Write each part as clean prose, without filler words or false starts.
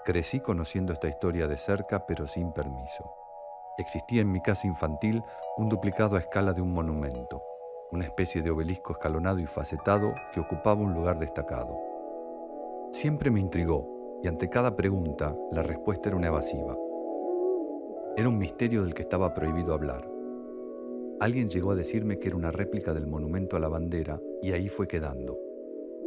Crecí conociendo esta historia de cerca, pero sin permiso. Existía en mi casa infantil un duplicado a escala de un monumento, una especie de obelisco escalonado y facetado que ocupaba un lugar destacado. Siempre me intrigó, y ante cada pregunta, la respuesta era una evasiva. Era un misterio del que estaba prohibido hablar. Alguien llegó a decirme que era una réplica del monumento a la bandera, y ahí fue quedando.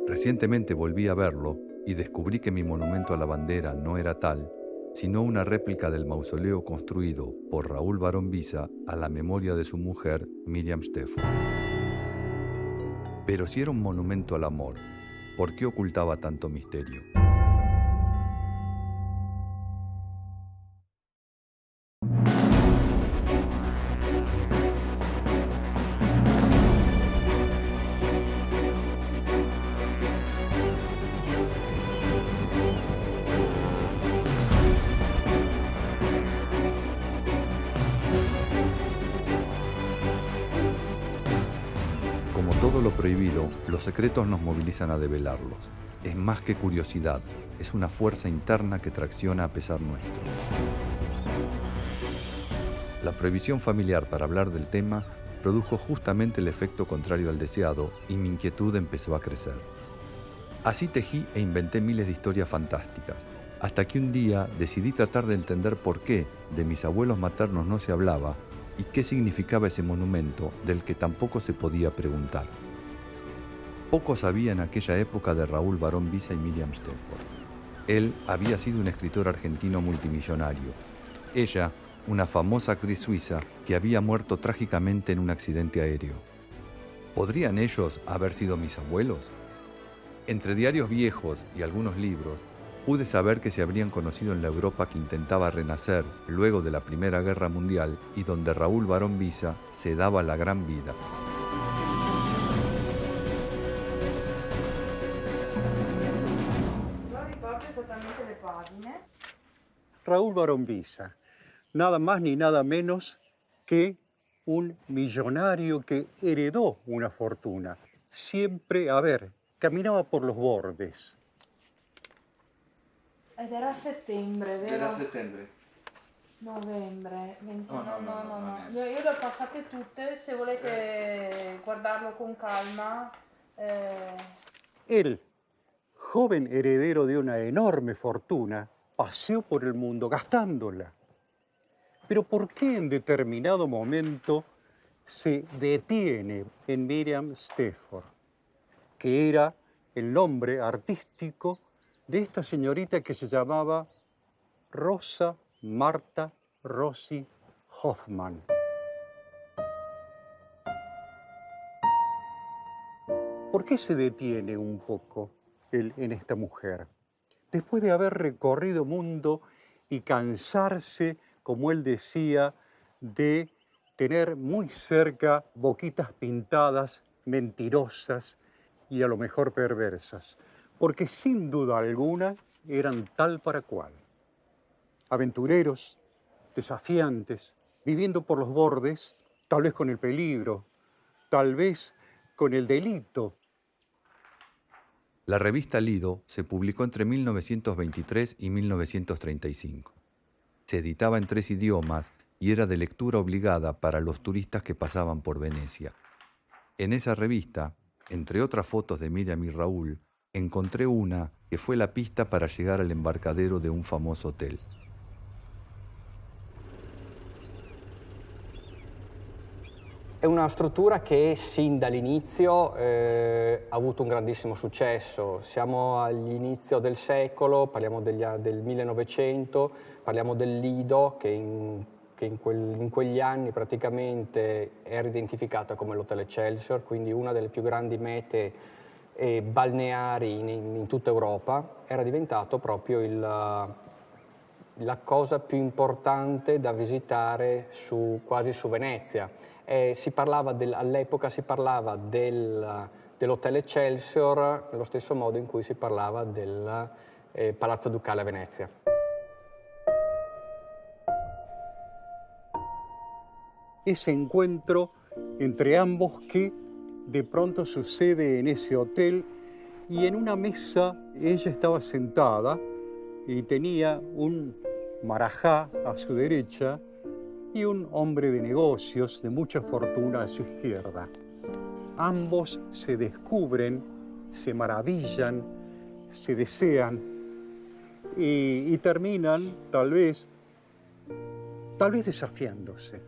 Recientemente volví a verlo y descubrí que mi monumento a la bandera no era tal, sino una réplica del mausoleo construido por Raúl Barón Visa a la memoria de su mujer, Miriam Stefford. Pero si era un monumento al amor, ¿por qué ocultaba tanto misterio? Como todo lo prohibido, los secretos nos movilizan a develarlos. Es más que curiosidad, es una fuerza interna que tracciona a pesar nuestro. La prohibición familiar para hablar del tema produjo justamente el efecto contrario al deseado y mi inquietud empezó a crecer. Así tejí e inventé miles de historias fantásticas, hasta que un día decidí tratar de entender por qué de mis abuelos maternos no se hablaba y qué significaba ese monumento del que tampoco se podía preguntar. Poco sabía en aquella época de Raúl Barón Visa y Miriam Stefford. Él había sido un escritor argentino multimillonario. Ella, una famosa actriz suiza que había muerto trágicamente en un accidente aéreo. ¿Podrían ellos haber sido mis abuelos? Entre diarios viejos y algunos libros, pude saber que se habrían conocido en la Europa que intentaba renacer luego de la Primera Guerra Mundial y donde Raúl Barón Visa se daba la gran vida. Raúl Barón Visa, nada más ni nada menos que un millonario que heredó una fortuna. Siempre, caminaba por los bordes. Ed era a settembre, vero? Era a settembre. Novembre, 20... No. Io le ho passate tutte, se volete guardarlo con calma. Él, joven heredero de una enorme fortuna, paseó por el mundo gastándola. Pero ¿por qué en determinado momento se detiene en Miriam Stefford, que era el nombre artístico de esta señorita que se llamaba Rosa Marta Rossi Hoffmann? ¿Por qué se detiene un poco él en esta mujer? Después de haber recorrido mundo y cansarse, como él decía, de tener muy cerca boquitas pintadas, mentirosas y a lo mejor perversas, porque sin duda alguna eran tal para cual. Aventureros, desafiantes, viviendo por los bordes, tal vez con el peligro, tal vez con el delito. La revista Lido se publicó entre 1923 y 1935. Se editaba en 3 idiomas y era de lectura obligada para los turistas que pasaban por Venecia. En esa revista, entre otras fotos de Miriam y Raúl, encontré una que fue la pista para llegar al embarcadero de un famoso hotel. È una struttura che sin dall'inizio ha avuto un grandissimo successo. Siamo all'inizio del secolo, parliamo del 1900, parliamo del Lido che in quegli anni praticamente era identificata come l'Hotel Excelsior, quindi una delle più grandi mete balneari in tutta Europa. Era diventato proprio la cosa più importante da visitare quasi su Venezia. All'epoca si parlava dell'Hotel Excelsior nello stesso modo in cui si parlava del Palazzo Ducale a Venezia. Ese encuentro entre ambos que de pronto sucede en ese hotel y en una mesa ella estaba sentada y tenía un marajá a su derecha y un hombre de negocios de mucha fortuna a su izquierda. Ambos se descubren, se maravillan, se desean y terminan tal vez desafiándose.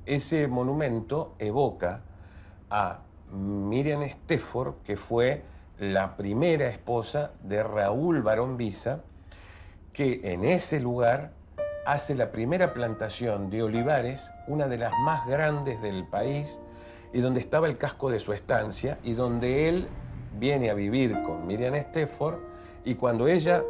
Ese monumento evoca a Miriam Stefford, que fue la primera esposa de Raúl Barón Visa, que en ese lugar hace la primera plantación de olivares, una de las más grandes del país, y donde estaba el casco de su estancia, y donde él viene a vivir con Miriam Stefford, y cuando ella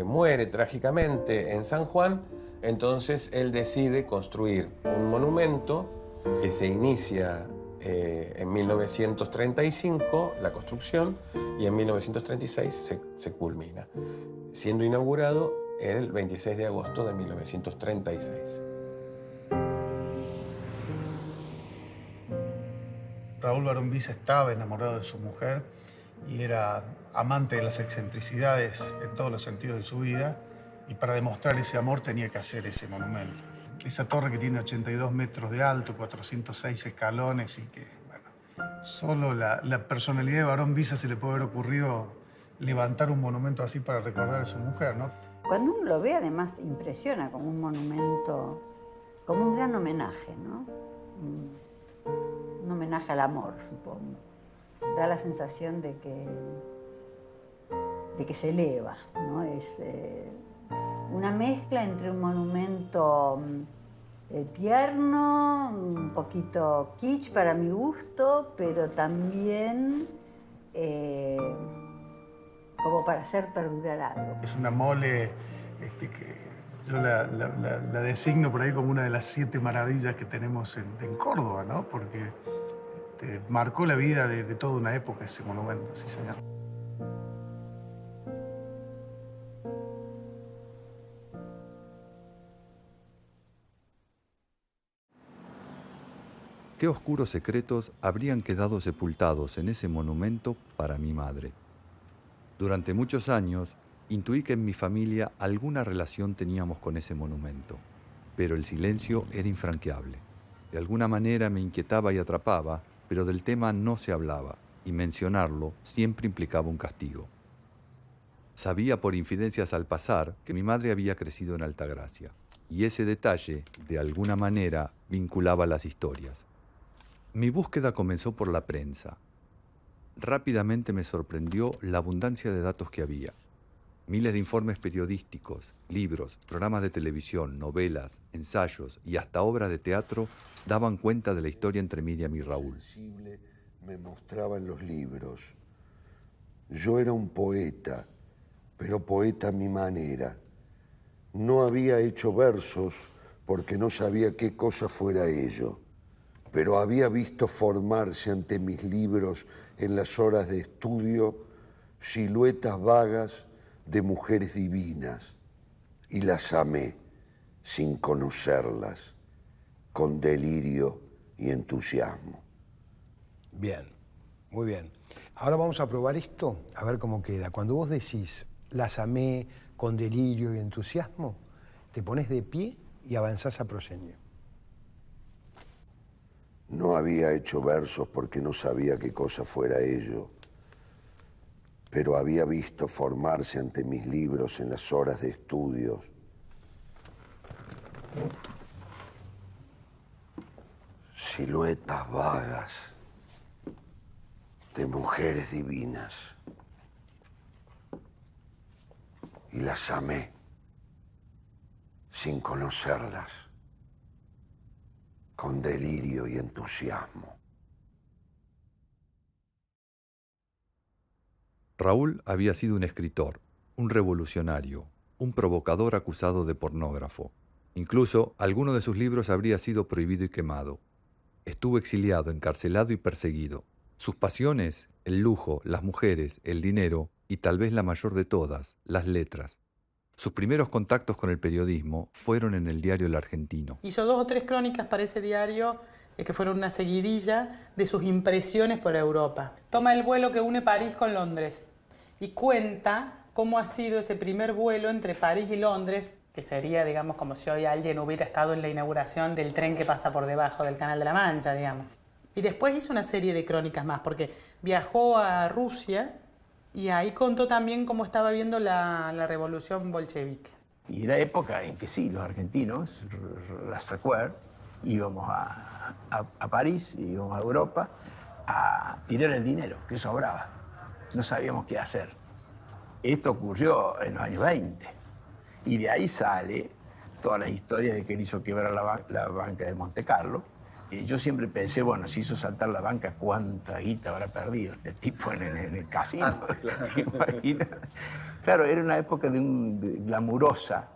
muere trágicamente en San Juan, entonces él decide construir un monumento que se inicia en 1935, la construcción, y en 1936 se culmina, siendo inaugurado el 26 de agosto de 1936. Raúl Barón Visa estaba enamorado de su mujer y era amante de las excentricidades en todos los sentidos de su vida, y para demostrar ese amor tenía que hacer ese monumento. Esa torre que tiene 82 metros de alto, 406 escalones, y que, bueno, solo la personalidad de Barón Visa se le puede haber ocurrido levantar un monumento así para recordar a su mujer, ¿no? Cuando uno lo ve, además, impresiona como un monumento, como un gran homenaje, ¿no? Un homenaje al amor, supongo. Da la sensación de que se eleva, ¿no? Es una mezcla entre un monumento tierno, un poquito kitsch para mi gusto, pero también como para hacer perdurar algo. Es una mole que yo la designo por ahí como una de las 7 maravillas que tenemos en Córdoba, ¿no? Porque marcó la vida de toda una época ese monumento, sí, señor. ¿Qué oscuros secretos habrían quedado sepultados en ese monumento para mi madre? Durante muchos años intuí que en mi familia alguna relación teníamos con ese monumento, pero el silencio era infranqueable. De alguna manera me inquietaba y atrapaba, pero del tema no se hablaba, y mencionarlo siempre implicaba un castigo. Sabía por infidencias al pasar que mi madre había crecido en Altagracia, y ese detalle, de alguna manera, vinculaba las historias. Mi búsqueda comenzó por la prensa. Rápidamente me sorprendió la abundancia de datos que había. Miles de informes periodísticos, libros, programas de televisión, novelas, ensayos y hasta obras de teatro daban cuenta de la historia entre Miriam y Raúl. Me mostraba en los libros. Yo era un poeta, pero poeta a mi manera. No había hecho versos porque no sabía qué cosa fuera ello, pero había visto formarse ante mis libros en las horas de estudio siluetas vagas de mujeres divinas, y las amé sin conocerlas, con delirio y entusiasmo. Bien, muy bien. Ahora vamos a probar esto, a ver cómo queda. Cuando vos decís, las amé con delirio y entusiasmo, te pones de pie y avanzás a proscenio. No había hecho versos porque no sabía qué cosa fuera ello, pero había visto formarse ante mis libros en las horas de estudios siluetas vagas de mujeres divinas, y las amé sin conocerlas, con delirio y entusiasmo. Raúl había sido un escritor, un revolucionario, un provocador acusado de pornógrafo. Incluso alguno de sus libros habría sido prohibido y quemado. Estuvo exiliado, encarcelado y perseguido. Sus pasiones, el lujo, las mujeres, el dinero y tal vez la mayor de todas, las letras. Sus primeros contactos con el periodismo fueron en el diario El Argentino. Hizo 2 o 3 crónicas para ese diario que fueron una seguidilla de sus impresiones por Europa. Toma el vuelo que une París con Londres y cuenta cómo ha sido ese primer vuelo entre París y Londres, que sería, digamos, como si hoy alguien hubiera estado en la inauguración del tren que pasa por debajo del Canal de la Mancha, digamos. Y después hizo una serie de crónicas más, porque viajó a Rusia y ahí contó también cómo estaba viendo la revolución bolchevique. Y era época en que sí, los argentinos, Rastaquer, íbamos a París, íbamos a Europa a tirar el dinero que sobraba. No sabíamos qué hacer. Esto ocurrió en los años 20. Y de ahí sale todas las historias de que él hizo quebrar la banca de Monte Carlo. Y yo siempre pensé, bueno, si hizo saltar la banca, ¿cuánta guita habrá perdido este tipo en el casino? ¿Te imaginas? Claro, era una época glamurosa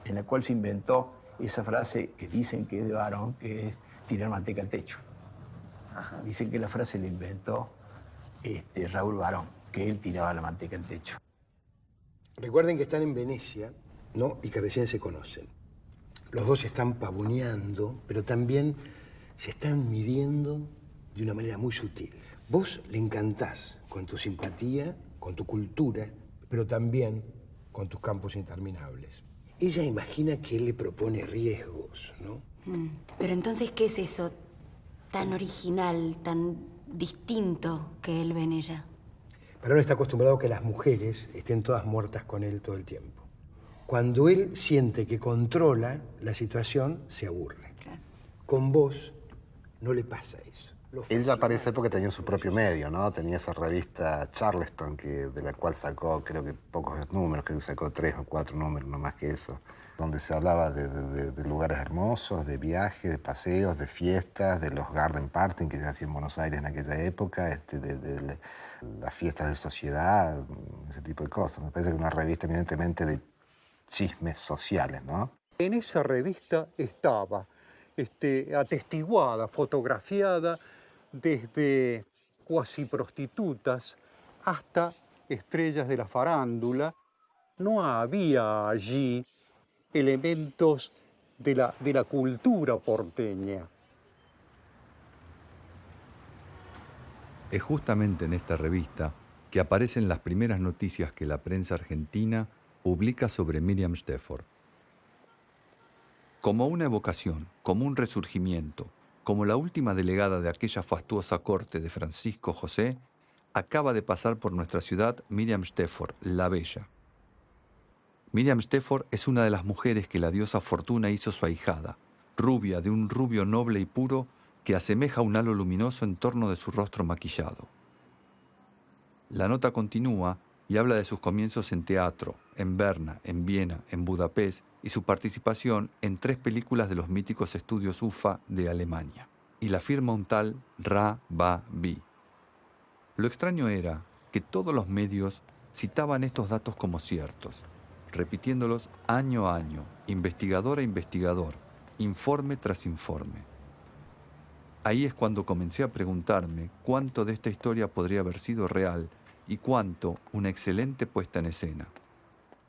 en la cual se inventó esa frase que dicen que es de Varón, que es tirar manteca al techo. Dicen que la frase la inventó Raúl Varón, que él tiraba la manteca al techo. Recuerden que están en Venecia, ¿no? Y que recién se conocen. Los dos se están pavoneando, pero también se están midiendo de una manera muy sutil. Vos le encantás con tu simpatía, con tu cultura, pero también con tus campos interminables. Ella imagina que él le propone riesgos, ¿no? Pero entonces, ¿qué es eso tan original, tan distinto que él ve en ella? Varón está acostumbrado a que las mujeres estén todas muertas con él todo el tiempo. Cuando él siente que controla la situación, se aburre. Claro. Con vos no le pasa eso. Él ya parece porque tenía su propio medio, ¿no? Tenía esa revista Charleston, de la cual sacó, creo que pocos números, creo que sacó 3 o 4 números, no más que eso, donde se hablaba de lugares hermosos, de viajes, de paseos, de fiestas, de los garden parties que se hacían en Buenos Aires en aquella época, de las fiestas de sociedad, ese tipo de cosas. Me parece que una revista evidentemente de chismes sociales, ¿no? En esa revista estaba atestiguada, fotografiada, desde cuasi prostitutas hasta estrellas de la farándula. No había allí elementos de la cultura porteña. Es justamente en esta revista que aparecen las primeras noticias que la prensa argentina publica sobre Miriam Stefford. Como una evocación, como un resurgimiento, como la última delegada de aquella fastuosa corte de Francisco José, acaba de pasar por nuestra ciudad Miriam Stefford, la Bella. Miriam Stefford es una de las mujeres que la diosa Fortuna hizo su ahijada, rubia de un rubio noble y puro que asemeja un halo luminoso en torno de su rostro maquillado. La nota continúa y habla de sus comienzos en teatro, en Berna, en Viena, en Budapest y su participación en 3 películas de los míticos estudios UFA de Alemania. Y la firma un tal Rababi. Lo extraño era que todos los medios citaban estos datos como ciertos, repitiéndolos año a año, investigador a investigador, informe tras informe. Ahí es cuando comencé a preguntarme cuánto de esta historia podría haber sido real y cuánto una excelente puesta en escena.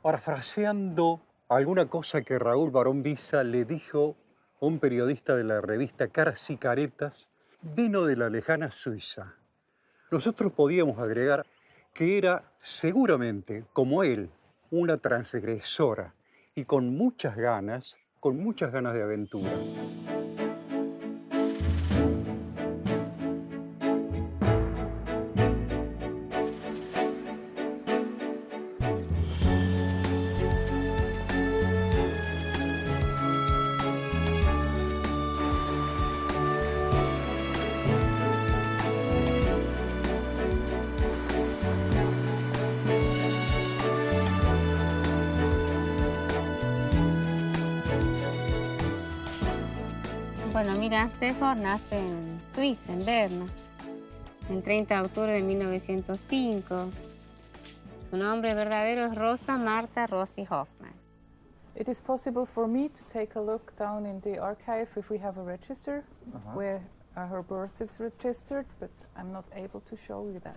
Parafraseando alguna cosa que Raúl Barón Visa le dijo a un periodista de la revista Caras y Caretas, vino de la lejana Suiza. Nosotros podíamos agregar que era seguramente, como él, una transgresora y con muchas ganas de aventura. Bueno, Miriam Stefford nace en Suiza, en Berna, el 30 de octubre de 1905. Su nombre verdadero es Rosa Marta Rossi Hoffman. It is possible for me to take a look down in the archive if we have a register where her birth is registered, but I'm not able to show you that.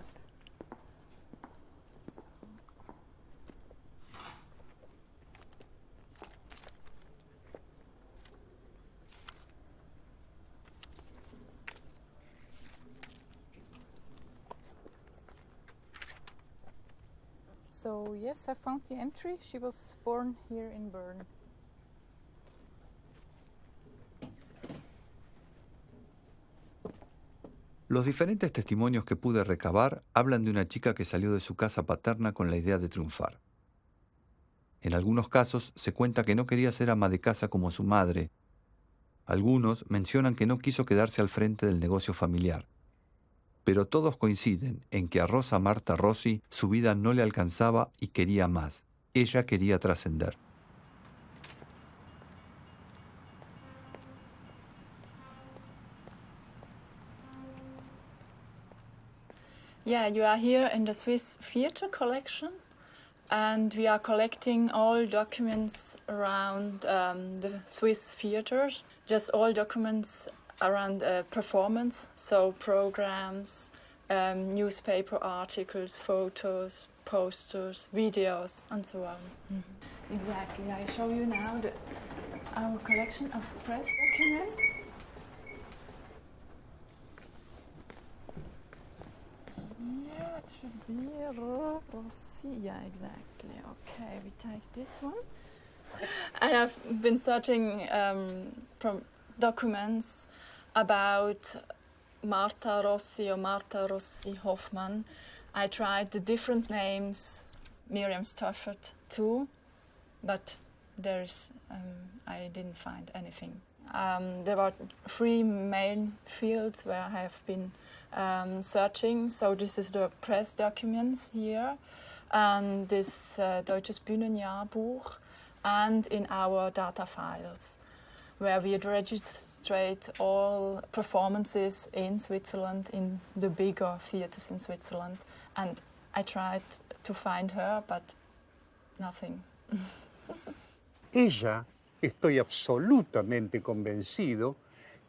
So yes, I found the entry. She was born here in Bern. Los diferentes testimonios que pude recabar hablan de una chica que salió de su casa paterna con la idea de triunfar. En algunos casos se cuenta que no quería ser ama de casa como su madre. Algunos mencionan que no quiso quedarse al frente del negocio familiar. Pero todos coinciden en que a Rosa Marta Rossi su vida no le alcanzaba y quería más. Ella quería trascender. Yeah, you are here in the Swiss Theatre Collection, and we are collecting all documents around the Swiss theatres, just all documents around performance, so programs, newspaper articles, photos, posters, videos, and so on. Mm-hmm. Exactly. I show you now our collection of press documents. Yeah, it should be Rossi. Yeah, exactly. Okay, we take this one. I have been searching from documents about Marta Rossi or Marta Rossi Hoffmann. I tried the different names, Miriam Stoffert too, but I didn't find anything. There were 3 main fields where I have been searching. So this is the press documents here, and this Deutsches Bühnenjahrbuch, and in our data files, where we registrate all performances in Switzerland, in the bigger theatres in Switzerland. And I tried to find her, but nothing. Ella, estoy absolutamente convencido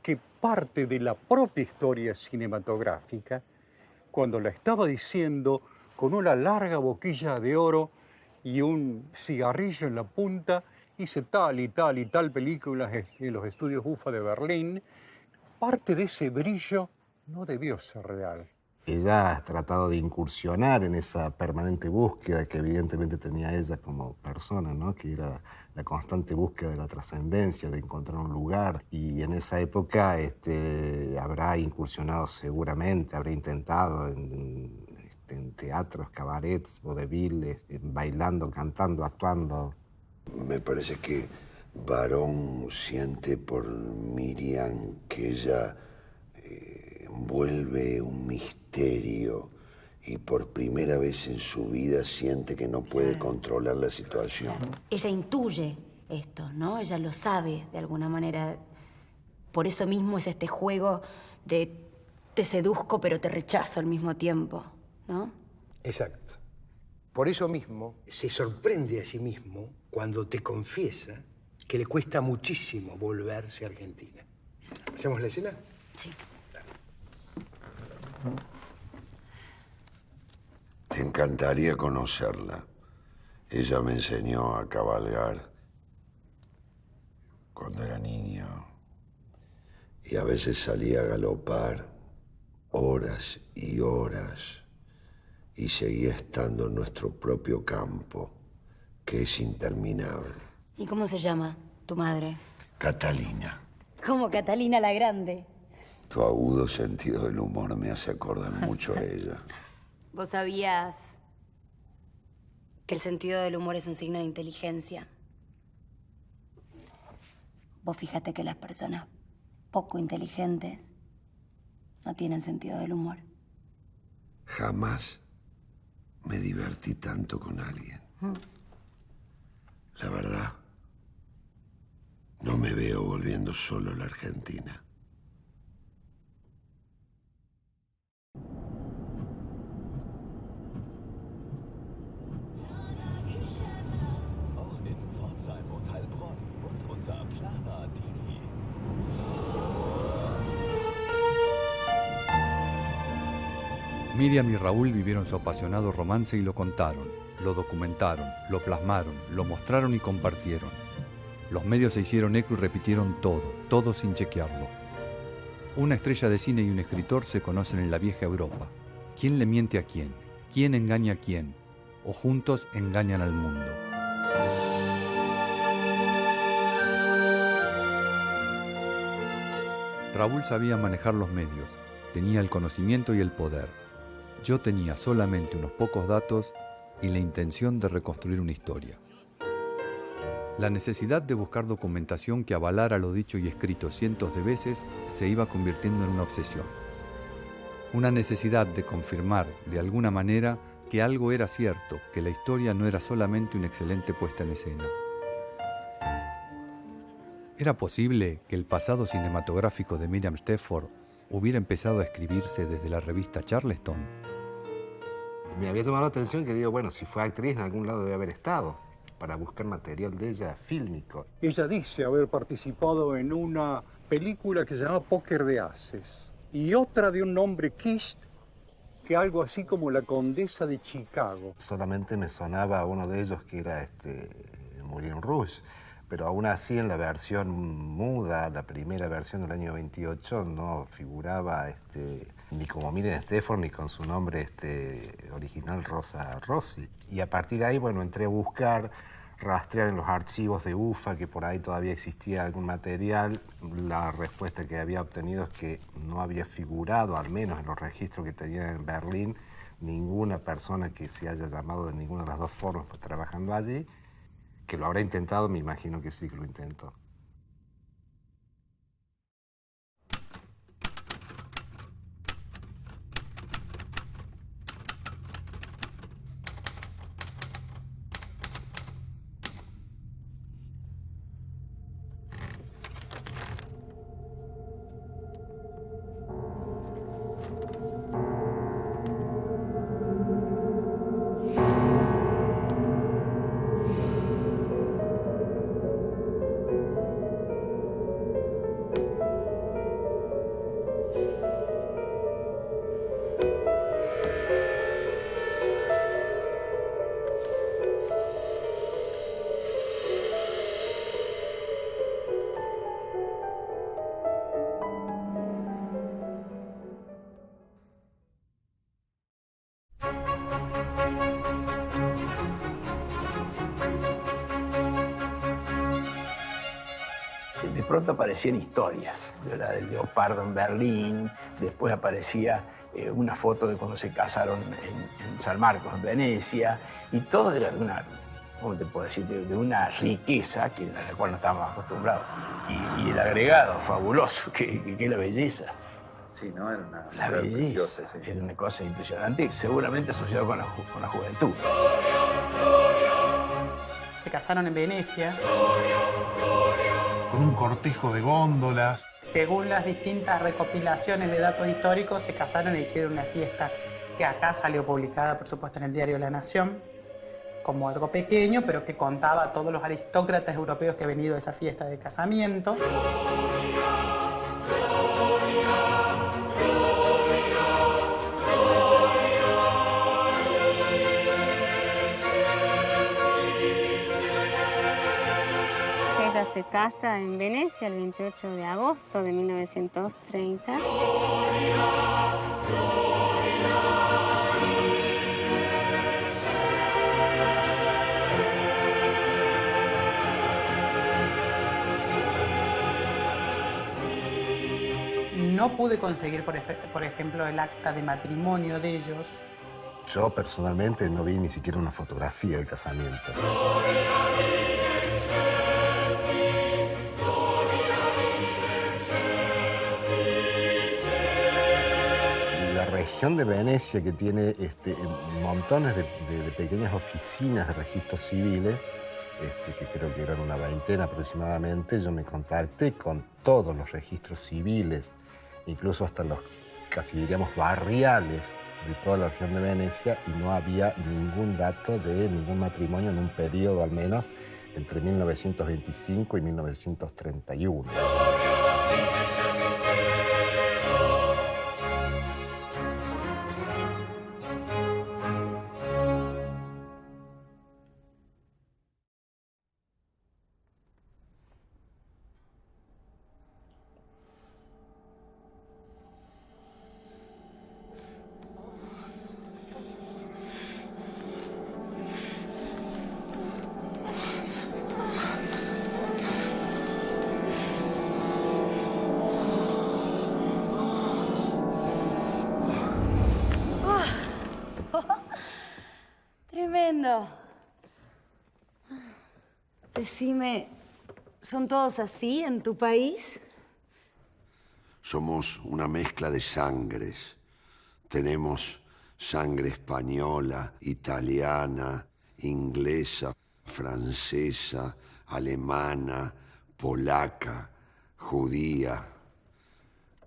que parte de la propia historia cinematográfica, cuando la estaba diciendo con una larga boquilla de oro y un cigarrillo en la punta, hice tal y tal y tal película en los estudios UFA de Berlín, parte de ese brillo no debió ser real. Ella ha tratado de incursionar en esa permanente búsqueda que evidentemente tenía ella como persona, ¿no? Que era la constante búsqueda de la trascendencia, de encontrar un lugar. Y en esa época habrá incursionado seguramente, habrá intentado en teatros, cabarets, vodevil, bailando, cantando, actuando. Me parece que Varón siente por Miriam que ella vuelve un misterio y por primera vez en su vida siente que no puede controlar la situación. Ella intuye esto, ¿no? Ella lo sabe de alguna manera. Por eso mismo es este juego de te seduzco pero te rechazo al mismo tiempo, ¿no? Exacto. Por eso mismo se sorprende a sí mismo cuando te confiesa que le cuesta muchísimo volverse a Argentina. ¿Hacemos la escena? Sí. Te encantaría conocerla. Ella me enseñó a cabalgar cuando era niño. Y a veces salía a galopar horas y horas. Y seguía estando en nuestro propio campo, que es interminable. ¿Y cómo se llama tu madre? Catalina. Como Catalina la Grande. Tu agudo sentido del humor me hace acordar mucho a ella. ¿Vos sabías que el sentido del humor es un signo de inteligencia? Vos fíjate que las personas poco inteligentes no tienen sentido del humor. Jamás me divertí tanto con alguien. La verdad, no me veo volviendo solo a la Argentina. Miriam y Raúl vivieron su apasionado romance y lo contaron, lo documentaron, lo plasmaron, lo mostraron y compartieron. Los medios se hicieron eco y repitieron todo sin chequearlo. Una estrella de cine y un escritor se conocen en la vieja Europa. ¿Quién le miente a quién? ¿Quién engaña a quién? o juntos engañan al mundo. Raúl sabía manejar los medios, tenía el conocimiento y el poder. Yo tenía solamente unos pocos datos y la intención de reconstruir una historia. La necesidad de buscar documentación que avalara lo dicho y escrito cientos de veces se iba convirtiendo en una obsesión. Una necesidad de confirmar, de alguna manera, que algo era cierto, que la historia no era solamente una excelente puesta en escena. ¿Era posible que el pasado cinematográfico de Miriam Stefford hubiera empezado a escribirse desde la revista Charleston? Me había llamado la atención que digo, bueno, si fue actriz en algún lado debe haber estado, para buscar material de ella fílmico. Ella dice haber participado en una película que se llama Póker de Haces y otra de un nombre Kist, que algo así como La Condesa de Chicago. Solamente me sonaba uno de ellos que era Moulin Rouge, pero aún así en la versión muda, la primera versión del año 28, no figuraba ni como Miriam Stefford ni con su nombre original Rosa Rossi. Y a partir de ahí, bueno, entré a buscar, rastrear en los archivos de UFA, que por ahí todavía existía algún material. La respuesta que había obtenido es que no había figurado, al menos en los registros que tenían en Berlín, ninguna persona que se haya llamado de ninguna de las dos formas trabajando allí. Que lo habrá intentado, me imagino que sí que lo intentó. De pronto aparecían historias, de la del leopardo en Berlín, después aparecía una foto de cuando se casaron en San Marcos, en Venecia, y todo era de una, ¿cómo te puedo decir?, de una riqueza a la cual no estábamos acostumbrados. Y el agregado fabuloso, que es la belleza. Sí, ¿no? Era una La belleza, preciosa, sí. era una cosa impresionante, seguramente asociado con la juventud. Se casaron en Venecia. Con un cortejo de góndolas. Según las distintas recopilaciones de datos históricos, se casaron e hicieron una fiesta que acá salió publicada, por supuesto, en el diario La Nación, como algo pequeño, pero que contaba a todos los aristócratas europeos que han venido a esa fiesta de casamiento. Ella se casa en Venecia el 28 de agosto de 1930. No pude conseguir, por ejemplo, el acta de matrimonio de ellos. Yo personalmente no vi ni siquiera una fotografía del casamiento. La región de Venecia, que tiene montones de pequeñas oficinas de registros civiles, que creo que eran una veintena aproximadamente, yo me contacté con todos los registros civiles, incluso hasta los, casi diríamos, barriales de toda la región de Venecia, y no había ningún dato de ningún matrimonio en un periodo al menos entre 1925 y 1931. Decime, ¿son todos así en tu país? Somos una mezcla de sangres. Tenemos sangre española, italiana, inglesa, francesa, alemana, polaca, judía.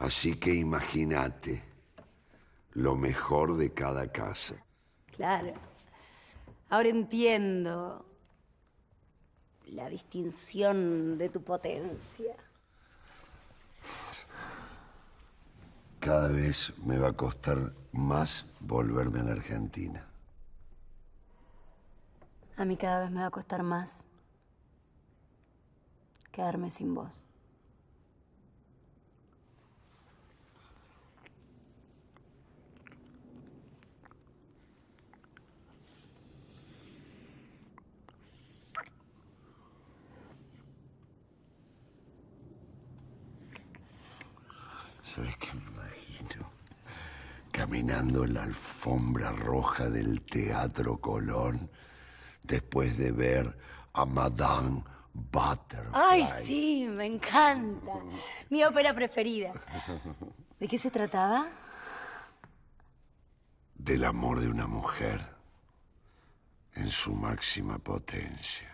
Así que imagínate lo mejor de cada casa. Claro. Ahora entiendo la distinción de tu potencia. Cada vez me va a costar más volverme a la Argentina. A mí cada vez me va a costar más quedarme sin vos. ¿Sabes qué me imagino? Caminando en la alfombra roja del Teatro Colón, después de ver a Madame Butterfly. ¡Ay, sí! Me encanta. Mi ópera preferida. ¿De qué se trataba? Del amor de una mujer en su máxima potencia.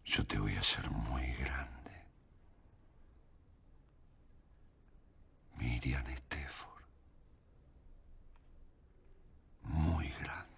Yo te voy a hacer muy grande. Miriam Stefford. Muy grande.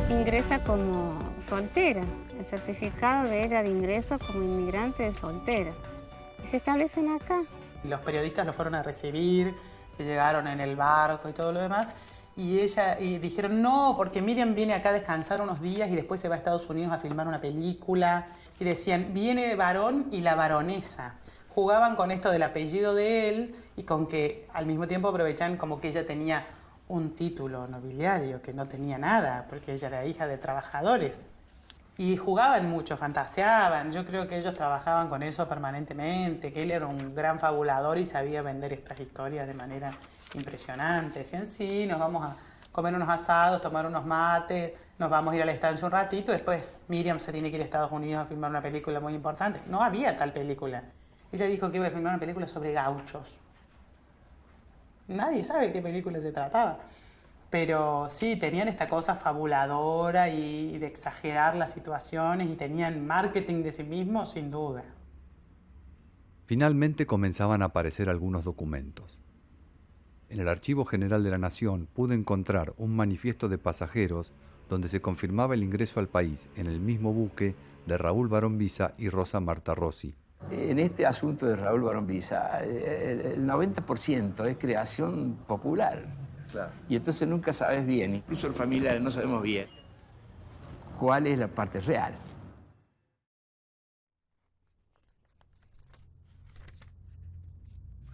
Ingresa como soltera, el certificado de ella de ingreso como inmigrante de soltera. Y se establecen acá. Los periodistas lo fueron a recibir, llegaron en el barco y todo lo demás. Y dijeron, no, porque Miriam viene acá a descansar unos días y después se va a Estados Unidos a filmar una película. Y decían, viene el varón y la baronesa. Jugaban con esto del apellido de él y con que al mismo tiempo aprovechan como que ella tenía un título nobiliario, que no tenía nada, porque ella era hija de trabajadores. Y jugaban mucho, fantaseaban. Yo creo que ellos trabajaban con eso permanentemente, que él era un gran fabulador y sabía vender estas historias de manera impresionante. Decían, sí, nos vamos a comer unos asados, tomar unos mates, nos vamos a ir a la estancia un ratito, después Miriam se tiene que ir a Estados Unidos a filmar una película muy importante. No había tal película. Ella dijo que iba a filmar una película sobre gauchos. Nadie sabe qué película se trataba. Pero sí, tenían esta cosa fabuladora y de exagerar las situaciones y tenían marketing de sí mismos, sin duda. Finalmente comenzaban a aparecer algunos documentos. En el Archivo General de la Nación pude encontrar un manifiesto de pasajeros donde se confirmaba el ingreso al país en el mismo buque de Raúl Barón Visa y Rosa Marta Rossi. En este asunto de Raúl Barón Visa, el 90% es creación popular. Claro. Y entonces nunca sabes bien, incluso los familiares no sabemos bien cuál es la parte real.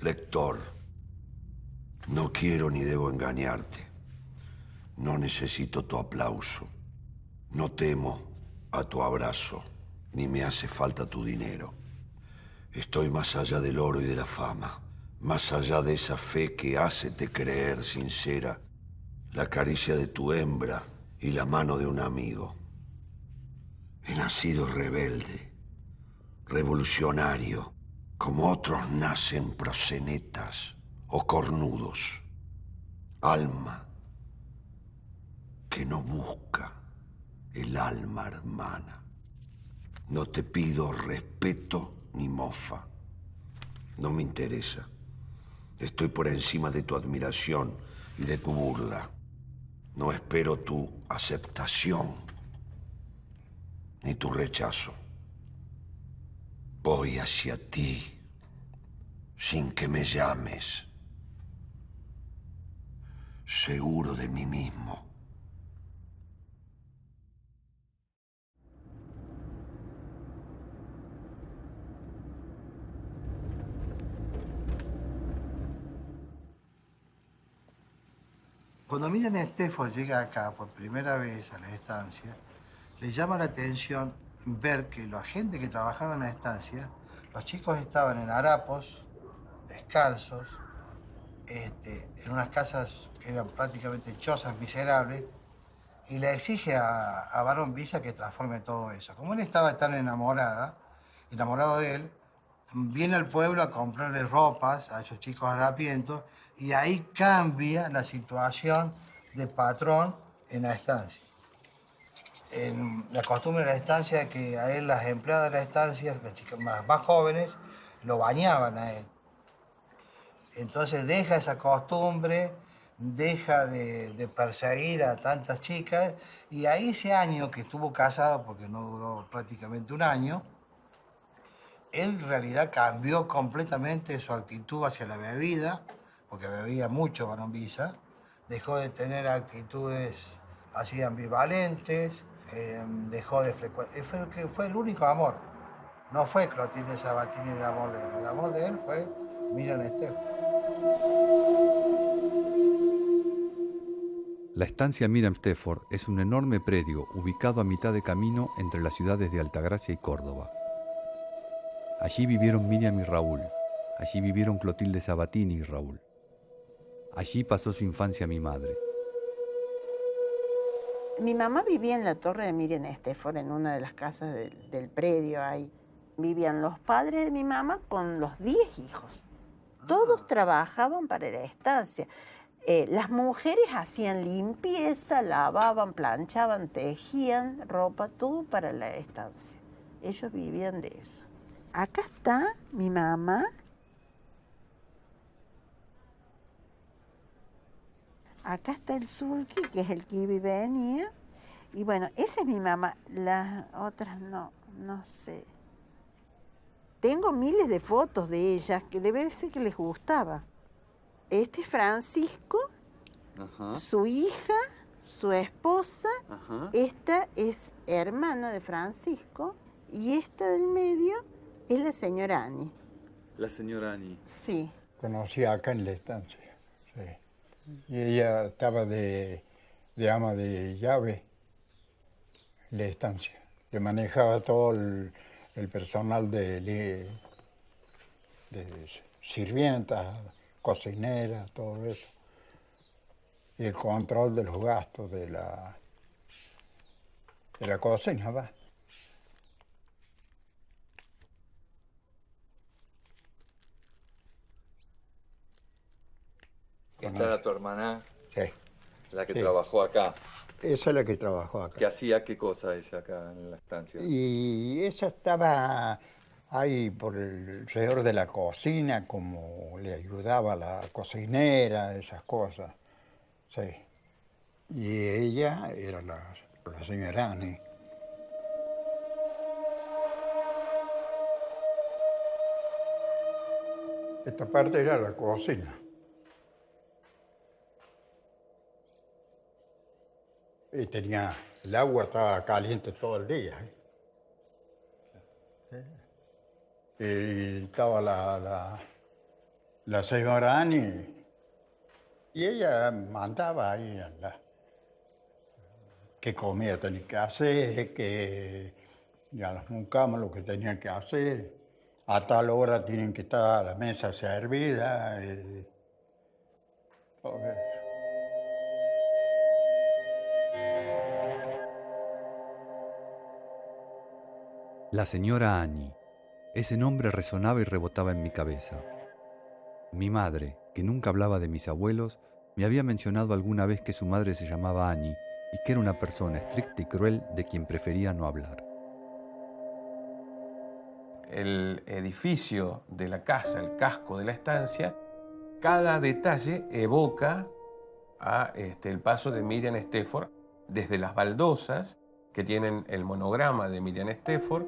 Lector, no quiero ni debo engañarte. No necesito tu aplauso. No temo a tu abrazo, ni me hace falta tu dinero. Estoy más allá del oro y de la fama, más allá de esa fe que hácete creer sincera, la caricia de tu hembra y la mano de un amigo. He nacido rebelde, revolucionario, como otros nacen prosenetas o cornudos. Alma que no busca el alma hermana. No te pido respeto ni mofa. No me interesa. Estoy por encima de tu admiración y de tu burla. No espero tu aceptación ni tu rechazo. Voy hacia ti sin que me llames, seguro de mí mismo. Cuando Miriam Stefford llega acá por primera vez a la estancia, le llama la atención ver que la gente que trabajaba en la estancia, los chicos estaban en harapos, descalzos, en unas casas que eran prácticamente chozas miserables, y le exige a Barón Visa que transforme todo eso. Como él estaba tan enamorado de él, viene al pueblo a comprarle ropas a esos chicos harapientos, y ahí cambia la situación de patrón en la estancia. La costumbre de la estancia es que a él las empleadas de la estancia, las chicas más jóvenes, lo bañaban a él. Entonces deja esa costumbre, deja de perseguir a tantas chicas, y ahí ese año que estuvo casado, porque no duró prácticamente un año, él en realidad cambió completamente su actitud hacia la bebida, porque bebía mucho Barón Visa, dejó de tener actitudes así ambivalentes, dejó de frecuentar. Fue el único amor. No fue Clotilde Sabatini el amor de él. El amor de él fue Miriam Stefford. La estancia Miriam Stefford es un enorme predio ubicado a mitad de camino entre las ciudades de Altagracia y Córdoba. Allí vivieron Miriam y Raúl. Allí vivieron Clotilde Sabatini y Raúl. Allí pasó su infancia mi madre. Mi mamá vivía en la torre de Miriam Stefford, en una de las casas del predio ahí. Vivían los padres de mi mamá con los 10 hijos. Todos trabajaban para la estancia. Las mujeres hacían limpieza, lavaban, planchaban, tejían ropa, todo para la estancia. Ellos vivían de eso. Acá está mi mamá. Acá está el Sulky, que es el que iba y venía. Y bueno, esa es mi mamá. Las otras no sé. Tengo miles de fotos de ellas que debe ser que les gustaba. Este es Francisco, su hija, su esposa. Esta es hermana de Francisco. Y esta del medio es la señora Annie. La señora Annie. Sí. Conocí acá en la estancia, sí. Y ella estaba de ama de llave en la estancia. Le manejaba todo el personal de sirvientas, cocineras, todo eso. Y el control de los gastos de la cocina, va. ¿Esta era tu hermana? Sí. La que Sí. trabajó acá. Esa es la que trabajó acá. ¿Qué hacía qué cosa ella acá en la estancia? Y ella estaba ahí por alrededor de la cocina, como le ayudaba a la cocinera, esas cosas. Sí. Y ella era la señora Annie. Esta parte era la cocina. Y tenía, el agua estaba caliente todo el día. Y estaba la señora Annie, y ella mandaba ahí qué comida tenía que hacer, que ya las mucamas lo que tenían que hacer. A tal hora tienen que estar la mesa servida. Todo eso. La señora Annie. Ese nombre resonaba y rebotaba en mi cabeza. Mi madre, que nunca hablaba de mis abuelos, me había mencionado alguna vez que su madre se llamaba Annie y que era una persona estricta y cruel de quien prefería no hablar. El edificio de la casa, el casco de la estancia, cada detalle evoca el paso de Miriam Stefford, desde las baldosas, que tienen el monograma de Miriam Stefford,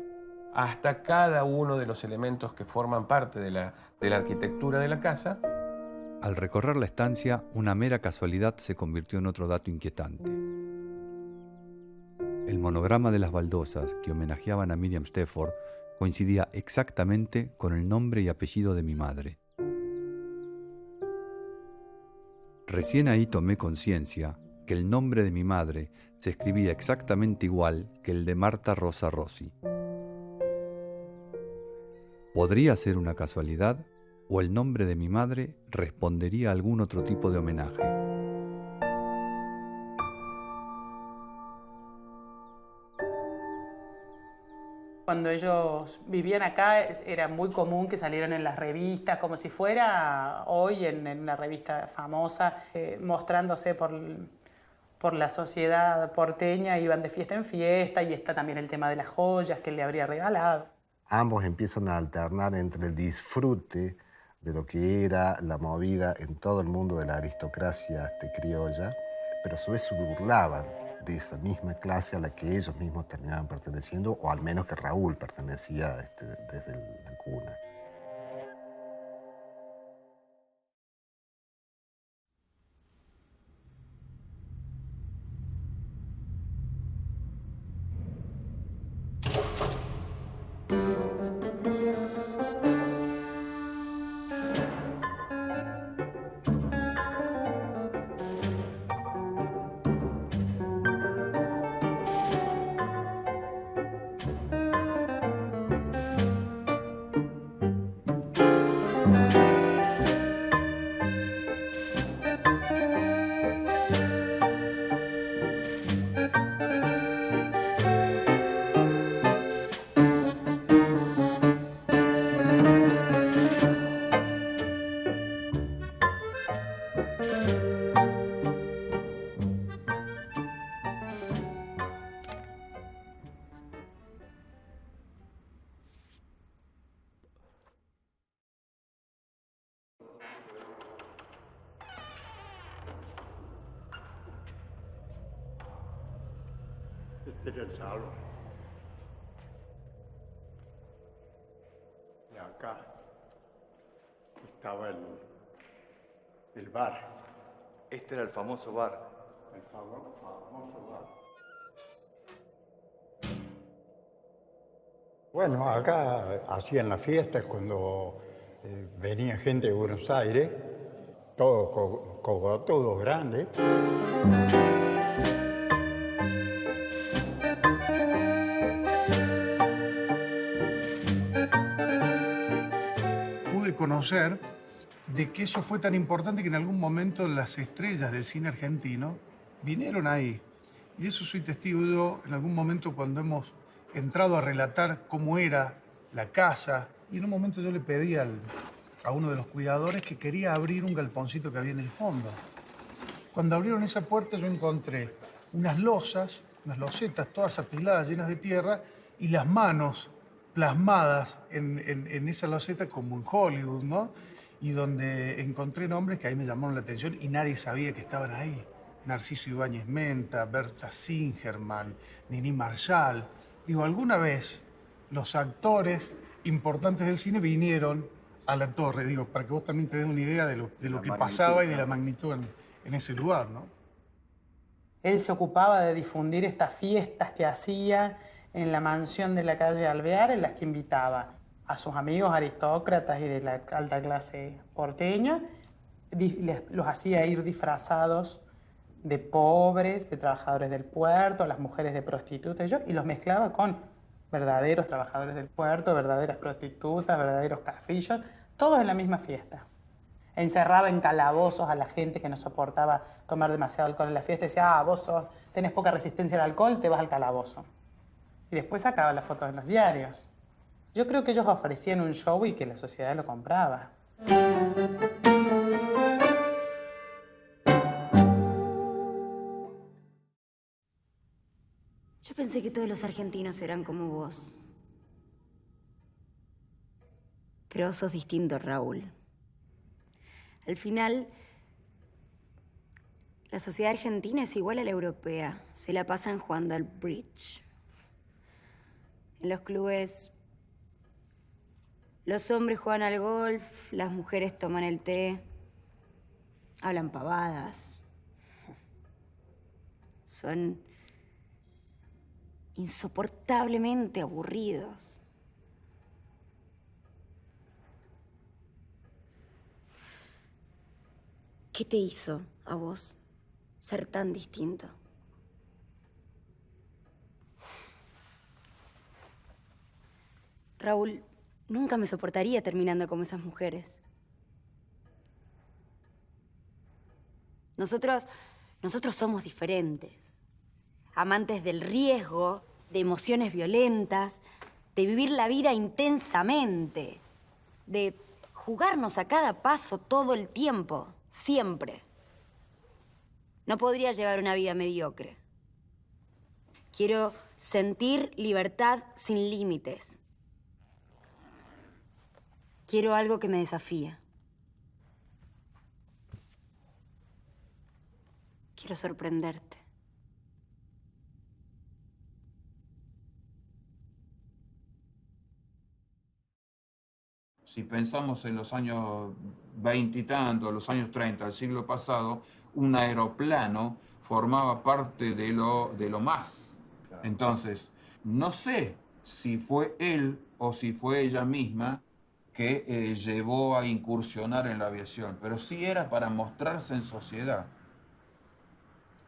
hasta cada uno de los elementos que forman parte de la arquitectura de la casa. Al recorrer la estancia, una mera casualidad se convirtió en otro dato inquietante. El monograma de las baldosas que homenajeaban a Miriam Stafford coincidía exactamente con el nombre y apellido de mi madre. Recién ahí tomé conciencia que el nombre de mi madre se escribía exactamente igual que el de Marta Rosa Rossi. ¿Podría ser una casualidad o el nombre de mi madre respondería a algún otro tipo de homenaje? Cuando ellos vivían acá era muy común que salieran en las revistas, como si fuera hoy en una revista famosa, mostrándose por la sociedad porteña, iban de fiesta en fiesta, y está también el tema de las joyas que él le habría regalado. Ambos empiezan a alternar entre el disfrute de lo que era la movida en todo el mundo de la aristocracia criolla, pero a su vez se burlaban de esa misma clase a la que ellos mismos terminaban perteneciendo, o al menos que Raúl pertenecía desde la cuna. Este era el salón. Y acá estaba el bar. Este era el famoso bar. El famoso bar. Bueno, acá hacían las fiestas cuando venía gente de Buenos Aires, todos cogotudos grandes. Conocer de que eso fue tan importante que en algún momento las estrellas del cine argentino vinieron ahí. Y de eso soy testigo yo en algún momento cuando hemos entrado a relatar cómo era la casa. Y en un momento yo le pedí a uno de los cuidadores que quería abrir un galponcito que había en el fondo. Cuando abrieron esa puerta yo encontré unas losas, unas losetas todas apiladas, llenas de tierra, y las manos plasmadas en esa loseta como en Hollywood, ¿no? Y donde encontré nombres que ahí me llamaron la atención y nadie sabía que estaban ahí. Narciso Ibáñez Menta, Berta Singerman, Nini Marshall. Digo, alguna vez los actores importantes del cine vinieron a la torre, digo, para que vos también te des una idea de lo que pasaba y de la magnitud en ese lugar, ¿no? Él se ocupaba de difundir estas fiestas que hacía en la mansión de la calle Alvear, en las que invitaba a sus amigos aristócratas y de la alta clase porteña, los hacía ir disfrazados de pobres, de trabajadores del puerto, las mujeres de prostitutas, y los mezclaba con verdaderos trabajadores del puerto, verdaderas prostitutas, verdaderos cafillos, todos en la misma fiesta. Encerraba en calabozos a la gente que no soportaba tomar demasiado alcohol en la fiesta, y decía, vos tenés poca resistencia al alcohol, te vas al calabozo. Y después sacaba las fotos en los diarios. Yo creo que ellos ofrecían un show y que la sociedad lo compraba. Yo pensé que todos los argentinos eran como vos. Pero vos sos distinto, Raúl. Al final, la sociedad argentina es igual a la europea. Se la pasan jugando al bridge. En los clubes Los hombres juegan al golf, las mujeres toman el té, hablan pavadas. Son insoportablemente aburridos. ¿Qué te hizo a vos ser tan distinto? Raúl, nunca me soportaría terminando como esas mujeres. Nosotros somos diferentes. Amantes del riesgo, de emociones violentas, de vivir la vida intensamente, de jugarnos a cada paso todo el tiempo, siempre. No podría llevar una vida mediocre. Quiero sentir libertad sin límites. Quiero algo que me desafíe. Quiero sorprenderte. Si pensamos en los años 20 y tanto, los años 30 del siglo pasado, un aeroplano formaba parte de lo más. Entonces, no sé si fue él o si fue ella misma que llevó a incursionar en la aviación, pero sí era para mostrarse en sociedad.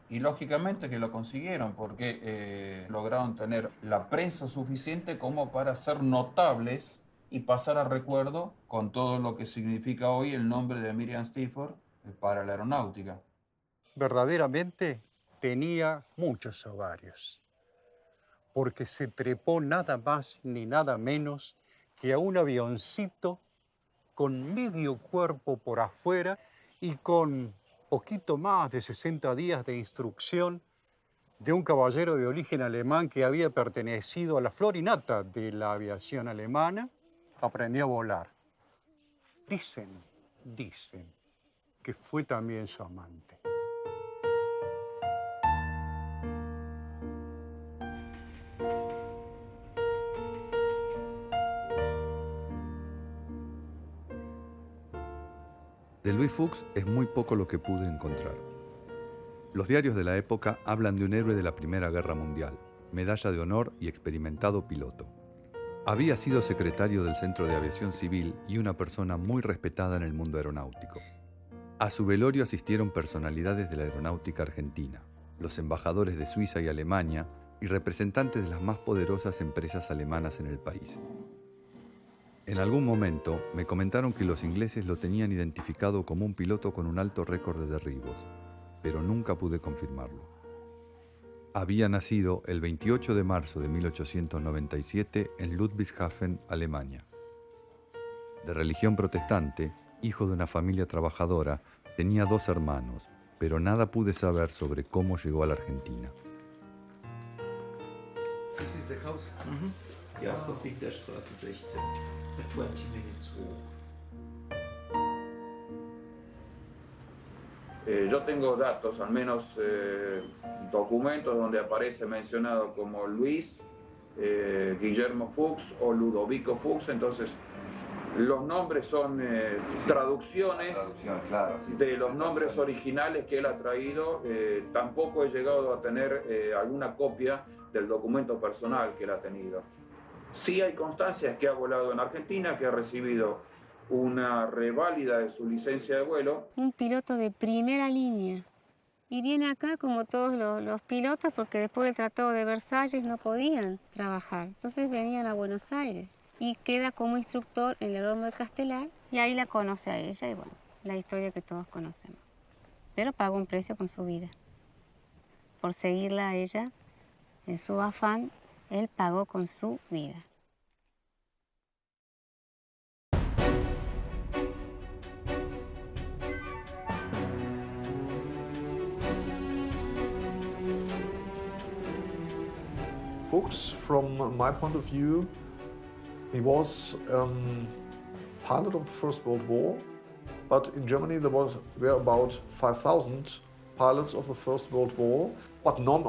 Y lógicamente que lo consiguieron, porque lograron tener la prensa suficiente como para ser notables y pasar a recuerdo con todo lo que significa hoy el nombre de Miriam Stieford para la aeronáutica. Verdaderamente tenía muchos ovarios, porque se trepó nada más ni nada menos que a un avioncito con medio cuerpo por afuera y con poquito más de 60 días de instrucción de un caballero de origen alemán que había pertenecido a la flor y nata de la aviación alemana. Aprendió a volar. Dicen que fue también su amante. De Louis Fuchs es muy poco lo que pude encontrar. Los diarios de la época hablan de un héroe de la Primera Guerra Mundial, medalla de honor y experimentado piloto. Había sido secretario del Centro de Aviación Civil y una persona muy respetada en el mundo aeronáutico. A su velorio asistieron personalidades de la aeronáutica argentina, los embajadores de Suiza y Alemania y representantes de las más poderosas empresas alemanas en el país. En algún momento me comentaron que los ingleses lo tenían identificado como un piloto con un alto récord de derribos, pero nunca pude confirmarlo. Había nacido el 28 de marzo de 1897 en Ludwigshafen, Alemania. De religión protestante, hijo de una familia trabajadora, tenía 2 hermanos, pero nada pude saber sobre cómo llegó a la Argentina. This is the house. Jakob-Winkler Straße 16, 20 minutes walk. Yo tengo datos, al menos documentos donde aparece mencionado como Luis, Guillermo Fuchs o Ludovico Fuchs. Entonces, los nombres son traducciones de los nombres originales que él ha traído. Tampoco he llegado a tener alguna copia del documento personal que él ha tenido. Sí hay constancias que ha volado en Argentina, que ha recibido una reválida de su licencia de vuelo. Un piloto de primera línea. Y viene acá como todos los pilotos porque después del Tratado de Versalles no podían trabajar. Entonces venían a Buenos Aires y queda como instructor en el aeródromo de Castelar y ahí la conoce a ella y bueno, la historia que todos conocemos. Pero pagó un precio con su vida. Por seguirla a ella en su afán, él pagó con su vida. Fuchs, from my point of view, he was pilot of the First World War, but in Germany there were about 5,000 pilots of the First World War, but none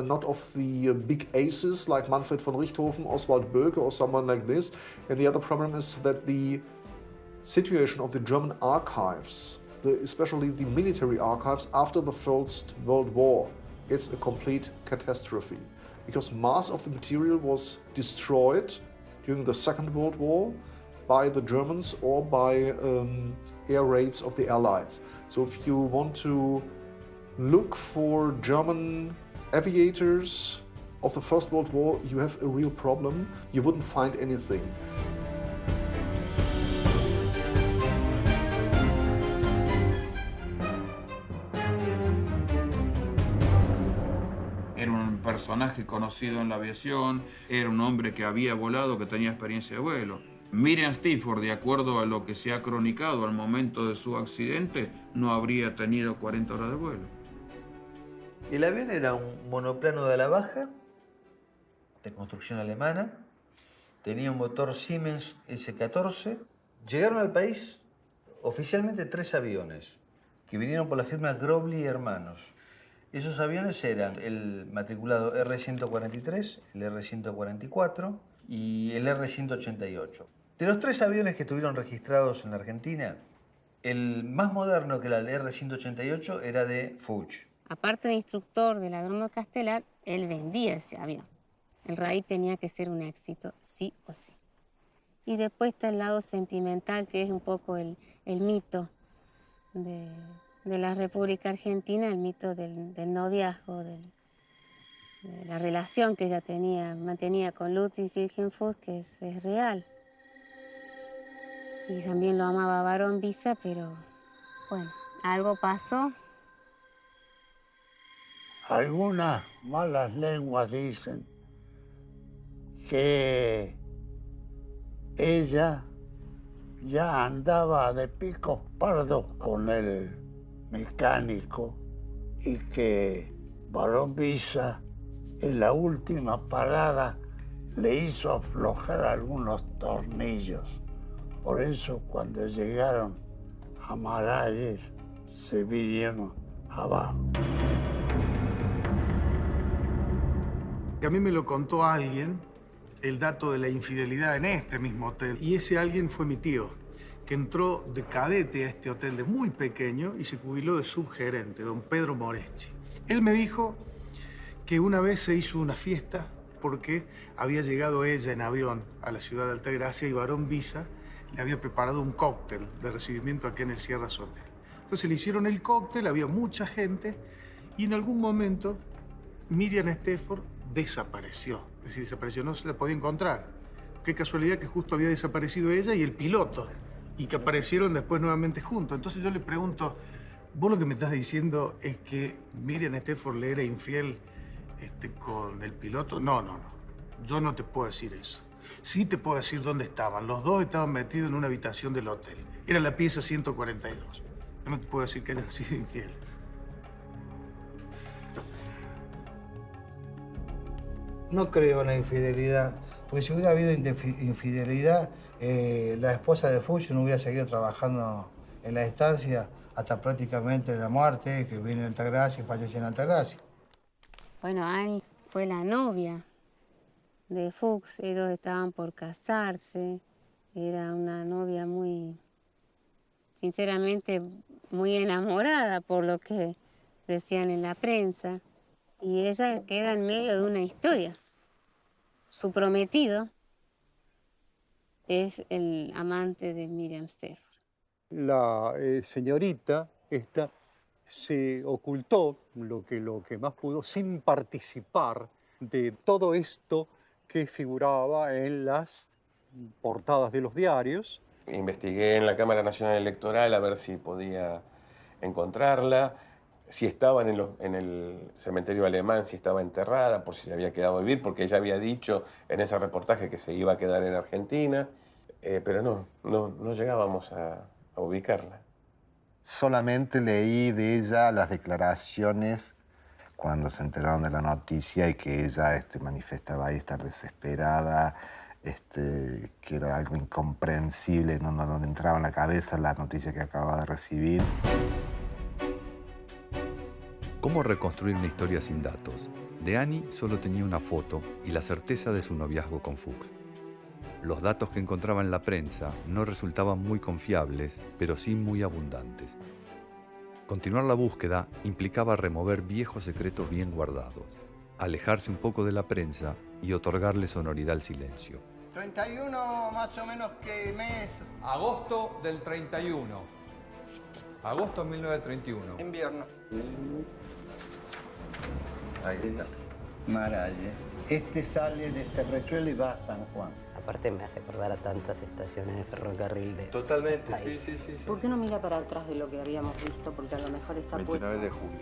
not of the big aces like Manfred von Richthofen, Oswald Bölke, or someone like this. And the other problem is that the situation of the German archives, especially the military archives after the First World War, it's a complete catastrophe. Because mass of the material was destroyed during the Second World War by the Germans or by air raids of the Allies. So if you want to look for German aviators of the First World War, you have a real problem. You wouldn't find anything. Era un personaje conocido en la aviación, era un hombre que había volado, que tenía experiencia de vuelo. Miriam Stifford, de acuerdo a lo que se ha cronicado al momento de su accidente, no habría tenido 40 horas de vuelo. El avión era un monoplano de ala baja, de construcción alemana, tenía un motor Siemens S-14. Llegaron al país oficialmente 3 aviones que vinieron por la firma Grobli y Hermanos. Esos aviones eran el matriculado R-143, el R-144 y el R-188. De los 3 aviones que tuvieron registrados en la Argentina, el más moderno, que era el R-188, era de Fuchs. Aparte de instructor del agrónomo Castelar, él vendía ese avión. El RAI tenía que ser un éxito, sí o sí. Y después está el lado sentimental, que es un poco el mito de la República Argentina, el mito del noviazgo, de la relación que ella mantenía con Ludwig Wilhelm Fuchs, que es real. Y también lo amaba Barón Visa, pero bueno, algo pasó. Algunas malas lenguas dicen que ella ya andaba de picos pardos con el mecánico y que Barón Visa en la última parada le hizo aflojar algunos tornillos. Por eso cuando llegaron a Maralles se vinieron abajo. Que a mí me lo contó alguien, el dato de la infidelidad en este mismo hotel. Y ese alguien fue mi tío, que entró de cadete a este hotel de muy pequeño y se jubiló de subgerente, don Pedro Moreschi. Él me dijo que una vez se hizo una fiesta porque había llegado ella en avión a la ciudad de Altagracia y Barón Visa le había preparado un cóctel de recibimiento aquí en el Sierra Hotel. Entonces le hicieron el cóctel, había mucha gente y en algún momento Miriam Stifford desapareció. Es decir, desapareció, no se la podía encontrar. Qué casualidad que justo había desaparecido ella y el piloto y que aparecieron después nuevamente juntos. Entonces yo le pregunto, ¿vos lo que me estás diciendo es que Miriam Stifford le era infiel con el piloto? No. Yo no te puedo decir eso. Sí te puedo decir dónde estaban. Los dos estaban metidos en una habitación del hotel. Era la pieza 142. Yo no te puedo decir que hayan sido infieles. No creo en la infidelidad, porque si hubiera habido infidelidad, la esposa de Fuchs no hubiera seguido trabajando en la estancia hasta prácticamente la muerte, que viene en Altagracia y fallece en Altagracia. Bueno, Annie fue la novia de Fuchs, ellos estaban por casarse, era una novia muy, sinceramente, muy enamorada por lo que decían en la prensa, y ella queda en medio de una historia. Su prometido es el amante de Miriam Stifford. La señorita esta se ocultó lo que más pudo sin participar de todo esto que figuraba en las portadas de los diarios. Investigué en la Cámara Nacional Electoral a ver si podía encontrarla, si estaba en el cementerio alemán, si estaba enterrada, por si se había quedado a vivir, porque ella había dicho en ese reportaje que se iba a quedar en Argentina, pero no llegábamos a ubicarla. Solamente leí de ella las declaraciones cuando se enteraron de la noticia y que ella manifestaba ahí estar desesperada, que era algo incomprensible, no le entraba en la cabeza la noticia que acababa de recibir. Como ¿Cómo reconstruir una historia sin datos? De Annie solo tenía una foto y la certeza de su noviazgo con Fuchs. Los datos que encontraba en la prensa no resultaban muy confiables, pero sí muy abundantes. Continuar la búsqueda implicaba remover viejos secretos bien guardados, alejarse un poco de la prensa y otorgarle sonoridad al silencio. 31 más o menos qué mes. Agosto del 31. Agosto de 1931. Invierno. Ahí está. Maralle. Este sale de Cerrezuela y va a San Juan. Aparte me hace acordar a tantas estaciones de ferrocarril de... Totalmente, sí. ¿Por qué no mira para atrás de lo que habíamos visto? Porque a lo mejor está 29 de julio.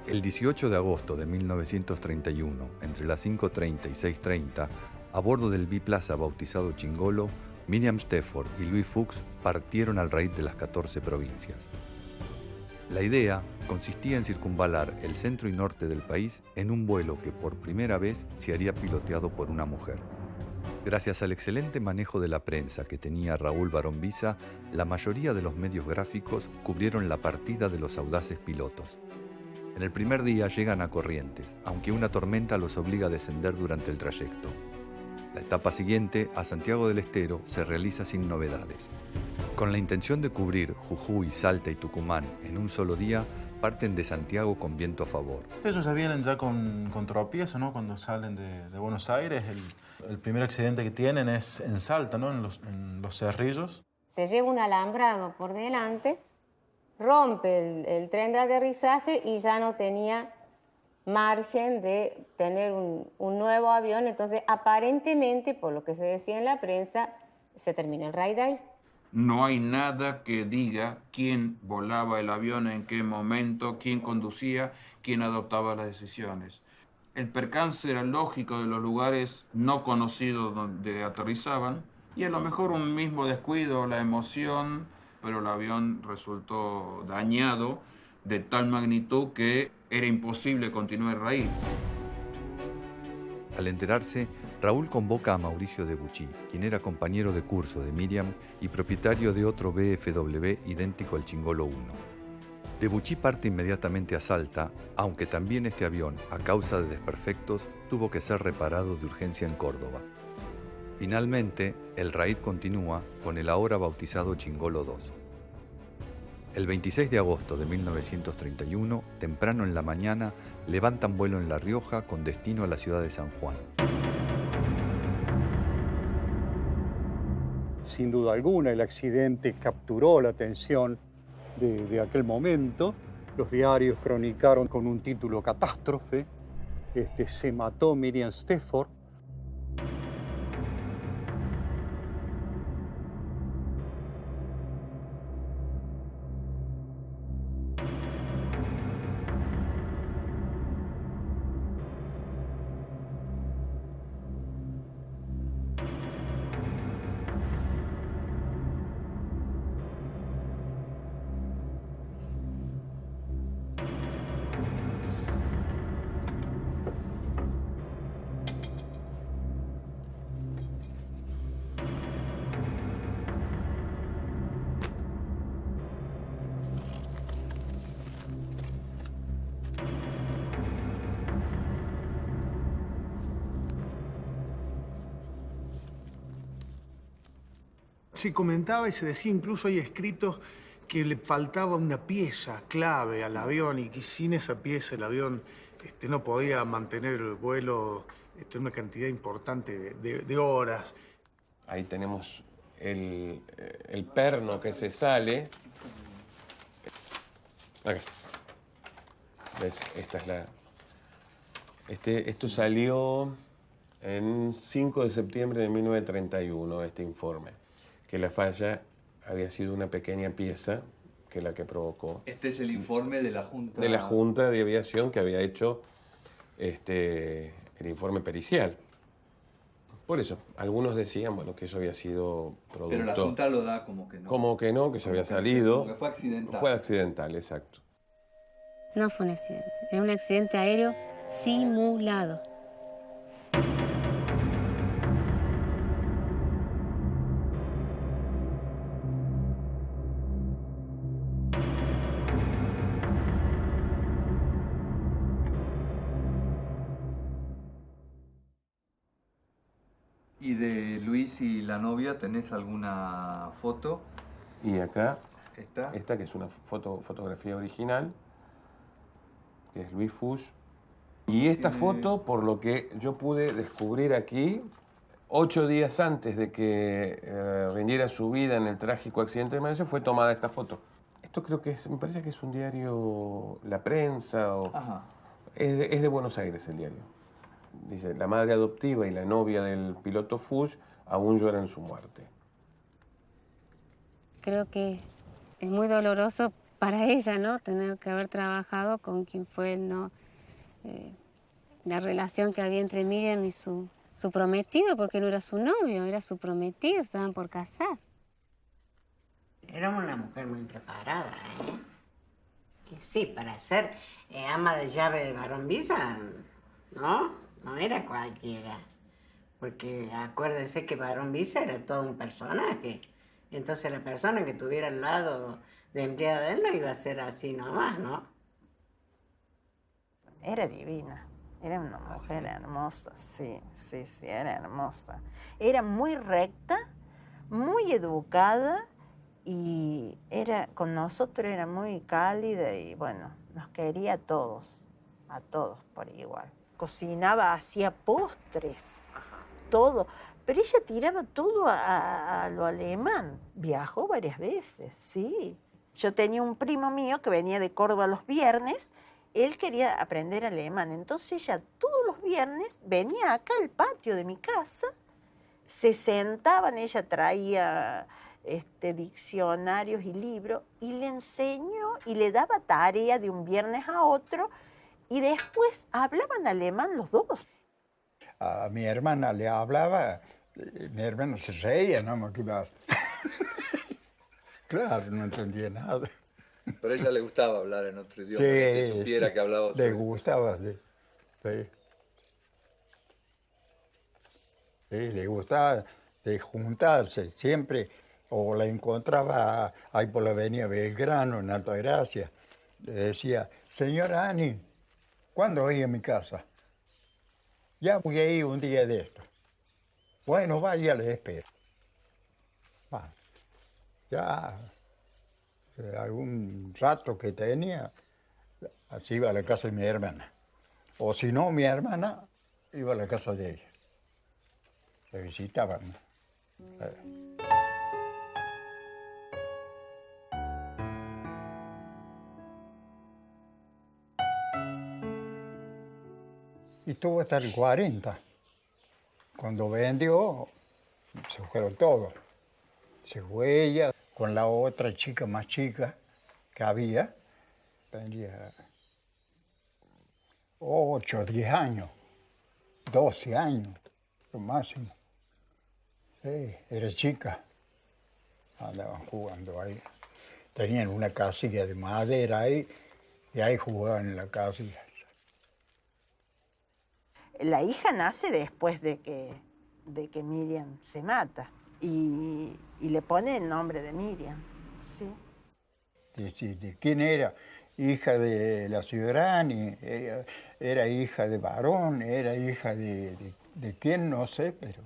El 18 de agosto de 1931, entre las 5:30 y 6:30, a bordo del biplaza bautizado Chingolo, Miriam Stefford y Louis Fuchs partieron al raíz de las 14 provincias. La idea consistía en circunvalar el centro y norte del país en un vuelo que por primera vez se haría piloteado por una mujer. Gracias al excelente manejo de la prensa que tenía Raúl Barón Visa, la mayoría de los medios gráficos cubrieron la partida de los audaces pilotos. En el primer día llegan a Corrientes, aunque una tormenta los obliga a descender durante el trayecto. La etapa siguiente, a Santiago del Estero, se realiza sin novedades. Con la intención de cubrir Jujuy, Salta y Tucumán en un solo día, parten de Santiago con viento a favor. Ellos ya vienen ya con tropiezo, ¿no? Cuando salen de Buenos Aires, el primer accidente que tienen es en Salta, ¿no? En los Cerrillos. Se lleva un alambrado por delante, rompe el tren de aterrizaje y ya no tenía margen de tener un nuevo avión. Entonces, aparentemente, por lo que se decía en la prensa, se termina el raid ahí. No hay nada que diga quién volaba el avión, en qué momento, quién conducía, quién adoptaba las decisiones. El percance era lógico de los lugares no conocidos donde aterrizaban y a lo mejor un mismo descuido, la emoción, pero el avión resultó dañado de tal magnitud que era imposible continuar ahí. Al enterarse, Raúl convoca a Mauricio Debuchy, quien era compañero de curso de Miriam y propietario de otro BFW idéntico al Chingolo 1. Debuchy parte inmediatamente a Salta, aunque también este avión, a causa de desperfectos, tuvo que ser reparado de urgencia en Córdoba. Finalmente, el raid continúa con el ahora bautizado Chingolo 2. El 26 de agosto de 1931, temprano en la mañana, levantan vuelo en La Rioja con destino a la ciudad de San Juan. Sin duda alguna, el accidente capturó la atención de aquel momento. Los diarios cronicaron con un título catástrofe. Se mató Miriam Stefford. Se comentaba y se decía, incluso hay escritos, que le faltaba una pieza clave al avión y que sin esa pieza el avión no podía mantener el vuelo una cantidad importante de horas. Ahí tenemos el perno que se sale. Acá. ¿Ves? Esta es la... Esto salió en 5 de septiembre de 1931, este informe, que la falla había sido una pequeña pieza que la que provocó. Este es el informe de la Junta... De la Junta de Aviación que había hecho el informe pericial. Por eso, algunos decían, bueno, que eso había sido producto... Pero la Junta lo da como que no. Como que no, que se había salido. Como que fue accidental. Fue accidental, exacto. No fue un accidente, es un accidente aéreo simulado. si la novia tenés alguna foto. Y acá, esta que es una fotografía original, que es Louis Fouche. Y esta foto, por lo que yo pude descubrir aquí, 8 días antes de que rindiera su vida en el trágico accidente de Malasia, fue tomada esta foto. Esto creo que me parece que es un diario La Prensa, o es de Buenos Aires el diario. Dice, la madre adoptiva y la novia del piloto Fouche aún lloran su muerte. Creo que es muy doloroso para ella, ¿no? Tener que haber trabajado con quien fue, ¿no? La relación que había entre Miriam y su prometido, porque no era su novio, era su prometido, estaban por casar. Era una mujer muy preparada, ¿eh? Y sí, para ser ama de llave de Barón Visa, ¿no? No era cualquiera. Porque acuérdense que Barón Visa era todo un personaje. Entonces la persona que tuviera al lado de empleada de él no iba a ser así nomás, ¿no? Era divina. Era una mujer hermosa, sí, era hermosa. Era muy recta, muy educada y con nosotros era muy cálida y bueno, nos quería a todos por igual. Cocinaba, hacía postres, todo, pero ella tiraba todo a lo alemán. Viajó varias veces, sí. Yo tenía un primo mío que venía de Córdoba los viernes. Él quería aprender alemán, entonces ella todos los viernes venía acá al patio de mi casa, se sentaban, ella traía diccionarios y libros y le enseñó y le daba tarea de un viernes a otro y después hablaban alemán los dos. A mi hermana le hablaba, mi hermana se reía, ¿no? Claro, no entendía nada. Pero a ella le gustaba hablar en otro idioma, Sí, que se supiera sí, que hablaba otro le idioma. gustaba, sí. Sí, le gustaba de juntarse siempre, o la encontraba ahí por la avenida Belgrano, en Altagracia. Le decía, señora Ani, ¿cuándo voy a mi casa? Ya voy a ir un día de esto. Bueno, vaya, le espero. Va. Ya algún rato que tenía, así iba a la casa de mi hermana. O si no, mi hermana iba a la casa de ella. Se visitaban. Y estuvo hasta el 40. Cuando vendió, se fueron todos. Se fue ella con la otra chica más chica que había. Tendría 8, 10 años, 12 años, lo máximo. Sí, era chica. Andaban jugando ahí. Tenían una casilla de madera ahí y ahí jugaban en la casilla. La hija nace después de que Miriam se mata y le pone el nombre de Miriam, sí. ¿De quién era? Hija de la Ciudadani, era hija de Barón, era hija de quién, no sé, pero...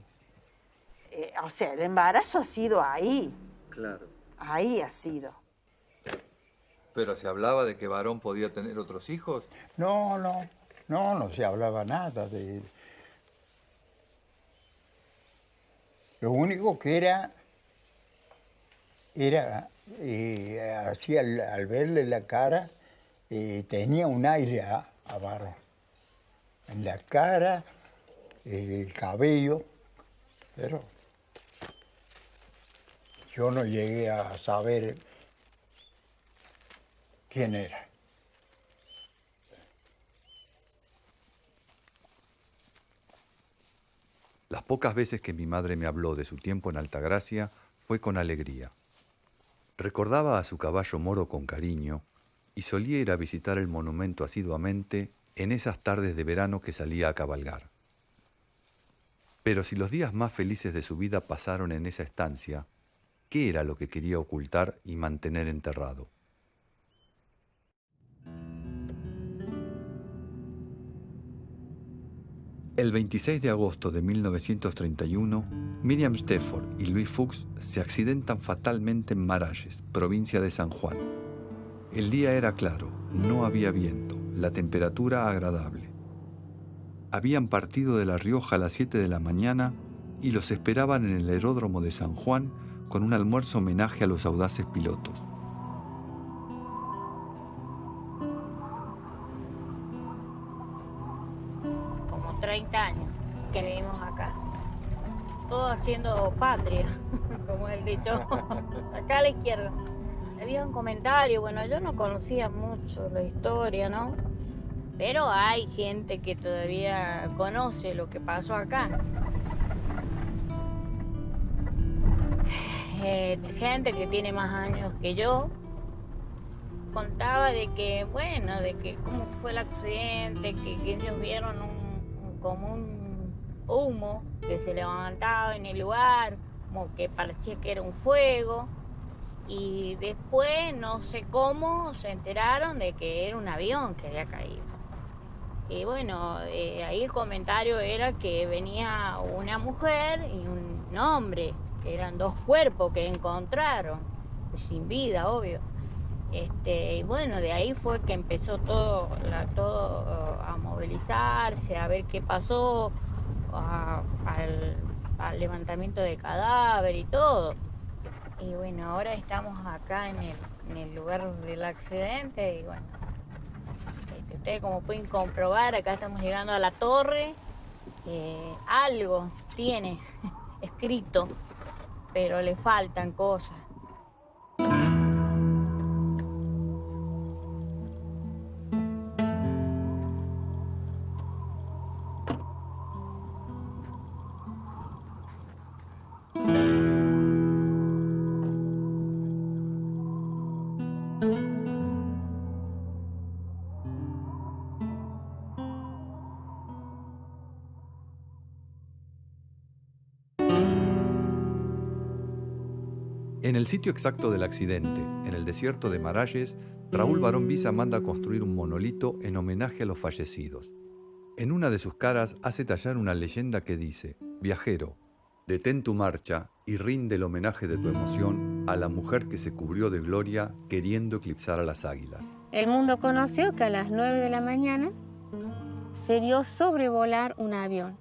O sea, el embarazo ha sido ahí. Claro. Ahí ha sido. ¿Pero se hablaba de que Barón podía tener otros hijos? No se hablaba nada de... Lo único que era así al verle la cara, tenía un aire a Barón. En la cara, el cabello, pero yo no llegué a saber quién era. Las pocas veces que mi madre me habló de su tiempo en Altagracia fue con alegría. Recordaba a su caballo Moro con cariño y solía ir a visitar el monumento asiduamente en esas tardes de verano que salía a cabalgar. Pero si los días más felices de su vida pasaron en esa estancia, ¿qué era lo que quería ocultar y mantener enterrado? El 26 de agosto de 1931, Miriam Stefford y Louis Fuchs se accidentan fatalmente en Maralles, provincia de San Juan. El día era claro, no había viento, la temperatura agradable. Habían partido de La Rioja a las 7 de la mañana y los esperaban en el aeródromo de San Juan con un almuerzo homenaje a los audaces pilotos. Como 30 años que vivimos acá. Todo haciendo patria, como el dicho. Acá a la izquierda. Había un comentario, bueno, yo no conocía mucho la historia, ¿no? Pero hay gente que todavía conoce lo que pasó acá. Gente que tiene más años que yo contaba de que, bueno, de que cómo fue el accidente, que ellos vieron como un humo que se levantaba en el lugar, como que parecía que era un fuego. Y después, no sé cómo, se enteraron de que era un avión que había caído. Y bueno, ahí el comentario era que venía una mujer y un hombre, que eran dos cuerpos que encontraron, sin vida, obvio. Y bueno, de ahí fue que empezó todo a movilizarse, a ver qué pasó, al levantamiento de cadáver y todo. Y bueno, ahora estamos acá en el lugar del accidente y bueno, ustedes como pueden comprobar, acá estamos llegando a la torre. Algo tiene escrito, pero le faltan cosas. En el sitio exacto del accidente, en el desierto de Maralles, Raúl Barón Visa manda a construir un monolito en homenaje a los fallecidos. En una de sus caras hace tallar una leyenda que dice: viajero, detén tu marcha y rinde el homenaje de tu emoción a la mujer que se cubrió de gloria queriendo eclipsar a las águilas. El mundo conoció que a las 9 de la mañana se vio sobrevolar un avión.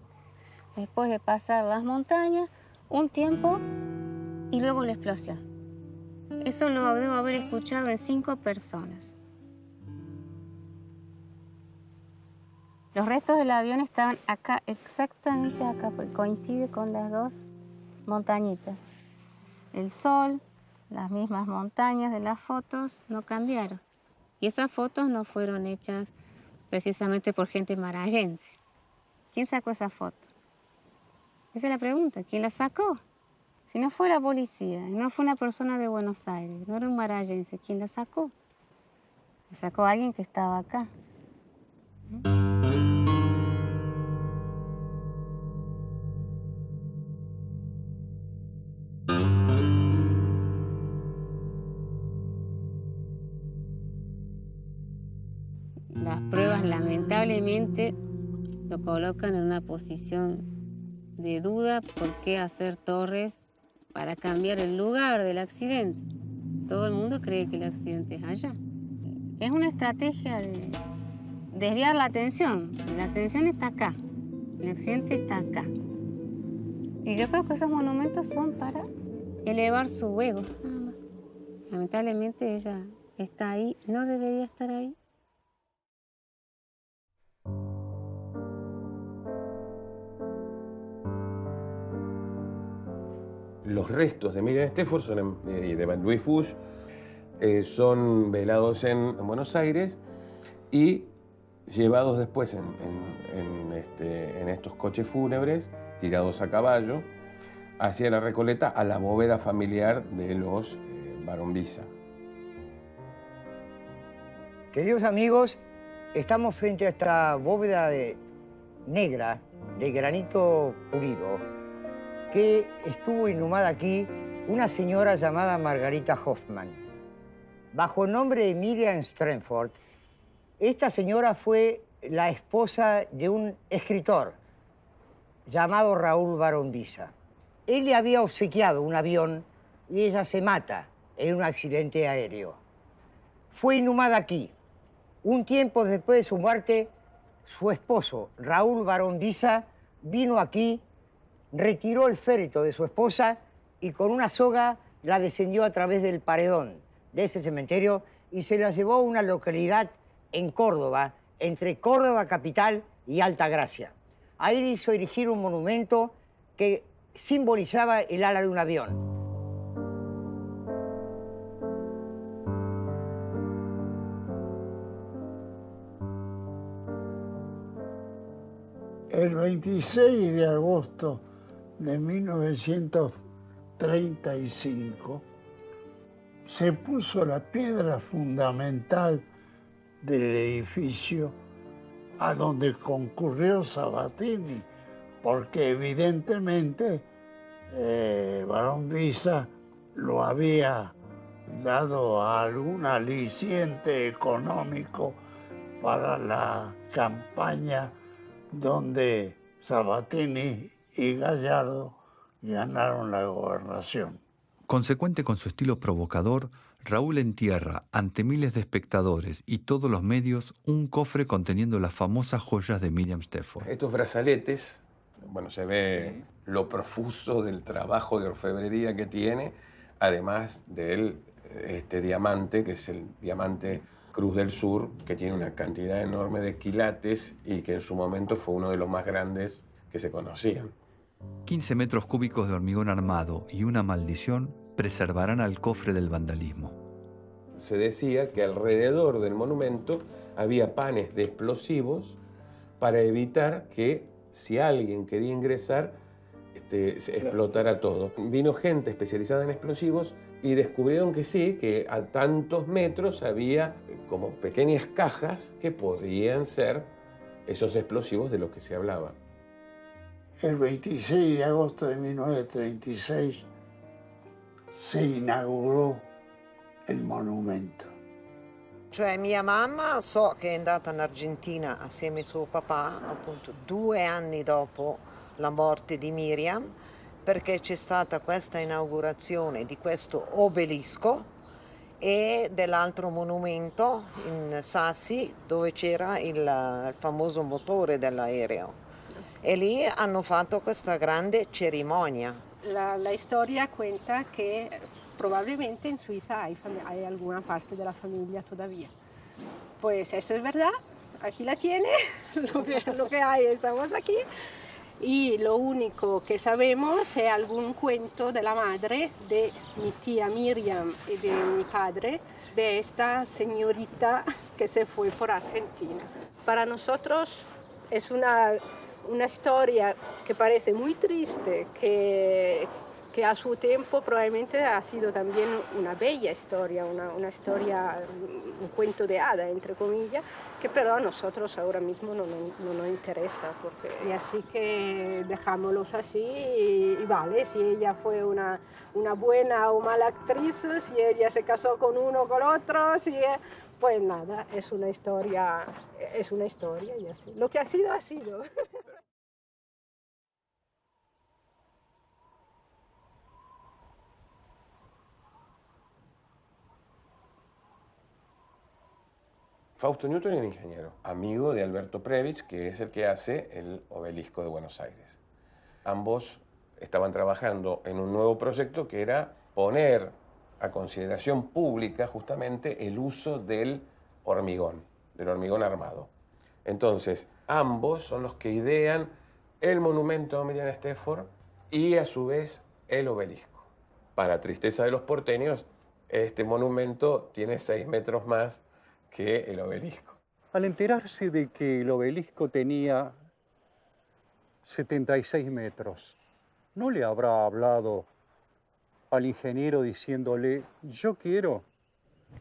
Después de pasar las montañas, un tiempo y luego la explosión. Eso lo debo haber escuchado en 5 personas. Los restos del avión estaban acá, exactamente acá, porque coincide con las dos montañitas. El sol, las mismas montañas de las fotos no cambiaron. Y esas fotos no fueron hechas precisamente por gente marallense. ¿Quién sacó esa foto? Esa es la pregunta. ¿Quién la sacó? Si no fue la policía, no fue una persona de Buenos Aires, no era un marallense, ¿quién la sacó? La sacó alguien que estaba acá. Las pruebas lamentablemente lo colocan en una posición de duda. ¿Por qué hacer torres para cambiar el lugar del accidente? Todo el mundo cree que el accidente es allá. Es una estrategia de desviar la atención. La atención está acá, el accidente está acá. Y yo creo que esos monumentos son para elevar su ego, nada más. Lamentablemente ella está ahí, no debería estar ahí. Los restos de Miriam Stefford y de Louis Fuchs son velados en Buenos Aires y llevados después en estos coches fúnebres, tirados a caballo, hacia la Recoleta, a la bóveda familiar de los Barón Visa. Queridos amigos, estamos frente a esta bóveda negra de granito pulido, que estuvo inhumada aquí una señora llamada Margarita Hoffman. Bajo el nombre de Miriam Stefford, esta señora fue la esposa de un escritor llamado Raúl Barón Visa. Él le había obsequiado un avión y ella se mata en un accidente aéreo. Fue inhumada aquí. Un tiempo después de su muerte, su esposo, Raúl Barón Visa, vino aquí, retiró el féretro de su esposa y con una soga la descendió a través del paredón de ese cementerio y se la llevó a una localidad en Córdoba, entre Córdoba capital y Altagracia. Ahí le hizo erigir un monumento que simbolizaba el ala de un avión. El 26 de agosto de 1935 se puso la piedra fundamental del edificio a donde concurrió Sabatini, porque evidentemente Barón Visa lo había dado algún aliciente económico para la campaña donde Sabatini y Gallardo ganaron la gobernación. Consecuente con su estilo provocador, Raúl entierra ante miles de espectadores y todos los medios un cofre conteniendo las famosas joyas de Miriam Stefford. Estos brazaletes, bueno, se ve lo profuso del trabajo de orfebrería que tiene, además de este diamante, que es el diamante Cruz del Sur, que tiene una cantidad enorme de quilates y que en su momento fue uno de los más grandes que se conocían. 15 metros cúbicos de hormigón armado y una maldición preservarán al cofre del vandalismo. Se decía que alrededor del monumento había panes de explosivos para evitar que, si alguien quería ingresar, se explotara todo. Vino gente especializada en explosivos y descubrieron que sí, que a tantos metros había como pequeñas cajas que podían ser esos explosivos de los que se hablaba. El 26 de agosto de 1936 si inaugurò il monumento. Cioè mia mamma so che è andata in Argentina assieme a suo papà, appunto 2 anni dopo la morte di Miriam, perché c'è stata questa inaugurazione di questo obelisco e dell'altro monumento in Sassi dove c'era il famoso motore dell'aereo. E lì hanno fatto questa grande cerimonia. La historia cuenta que probablemente en Suiza hay alguna parte de la familia todavía. Pues eso es verdad, aquí la tiene, lo que hay, estamos aquí. Y lo único que sabemos es algún cuento de la madre de mi tía Miriam y de mi padre, de esta señorita que se fue por Argentina. Para nosotros es una historia que parece muy triste, que a su tiempo probablemente ha sido también una bella historia, una historia, un cuento de hada, entre comillas, que pero a nosotros ahora mismo no nos interesa. Y así que dejámoslos así y vale, si ella fue una buena o mala actriz, si ella se casó con uno o con otro, pues nada, es una historia y así. Lo que ha sido, ha sido. Fausto Newton era ingeniero, amigo de Alberto Prebisch, que es el que hace el obelisco de Buenos Aires. Ambos estaban trabajando en un nuevo proyecto que era poner a consideración pública justamente el uso del hormigón armado. Entonces, ambos son los que idean el monumento a Miriam Stefford y a su vez el obelisco. Para tristeza de los porteños, este monumento tiene 6 metros más que el obelisco. Al enterarse de que el obelisco tenía 76 metros, ¿no le habrá hablado al ingeniero diciéndole, yo quiero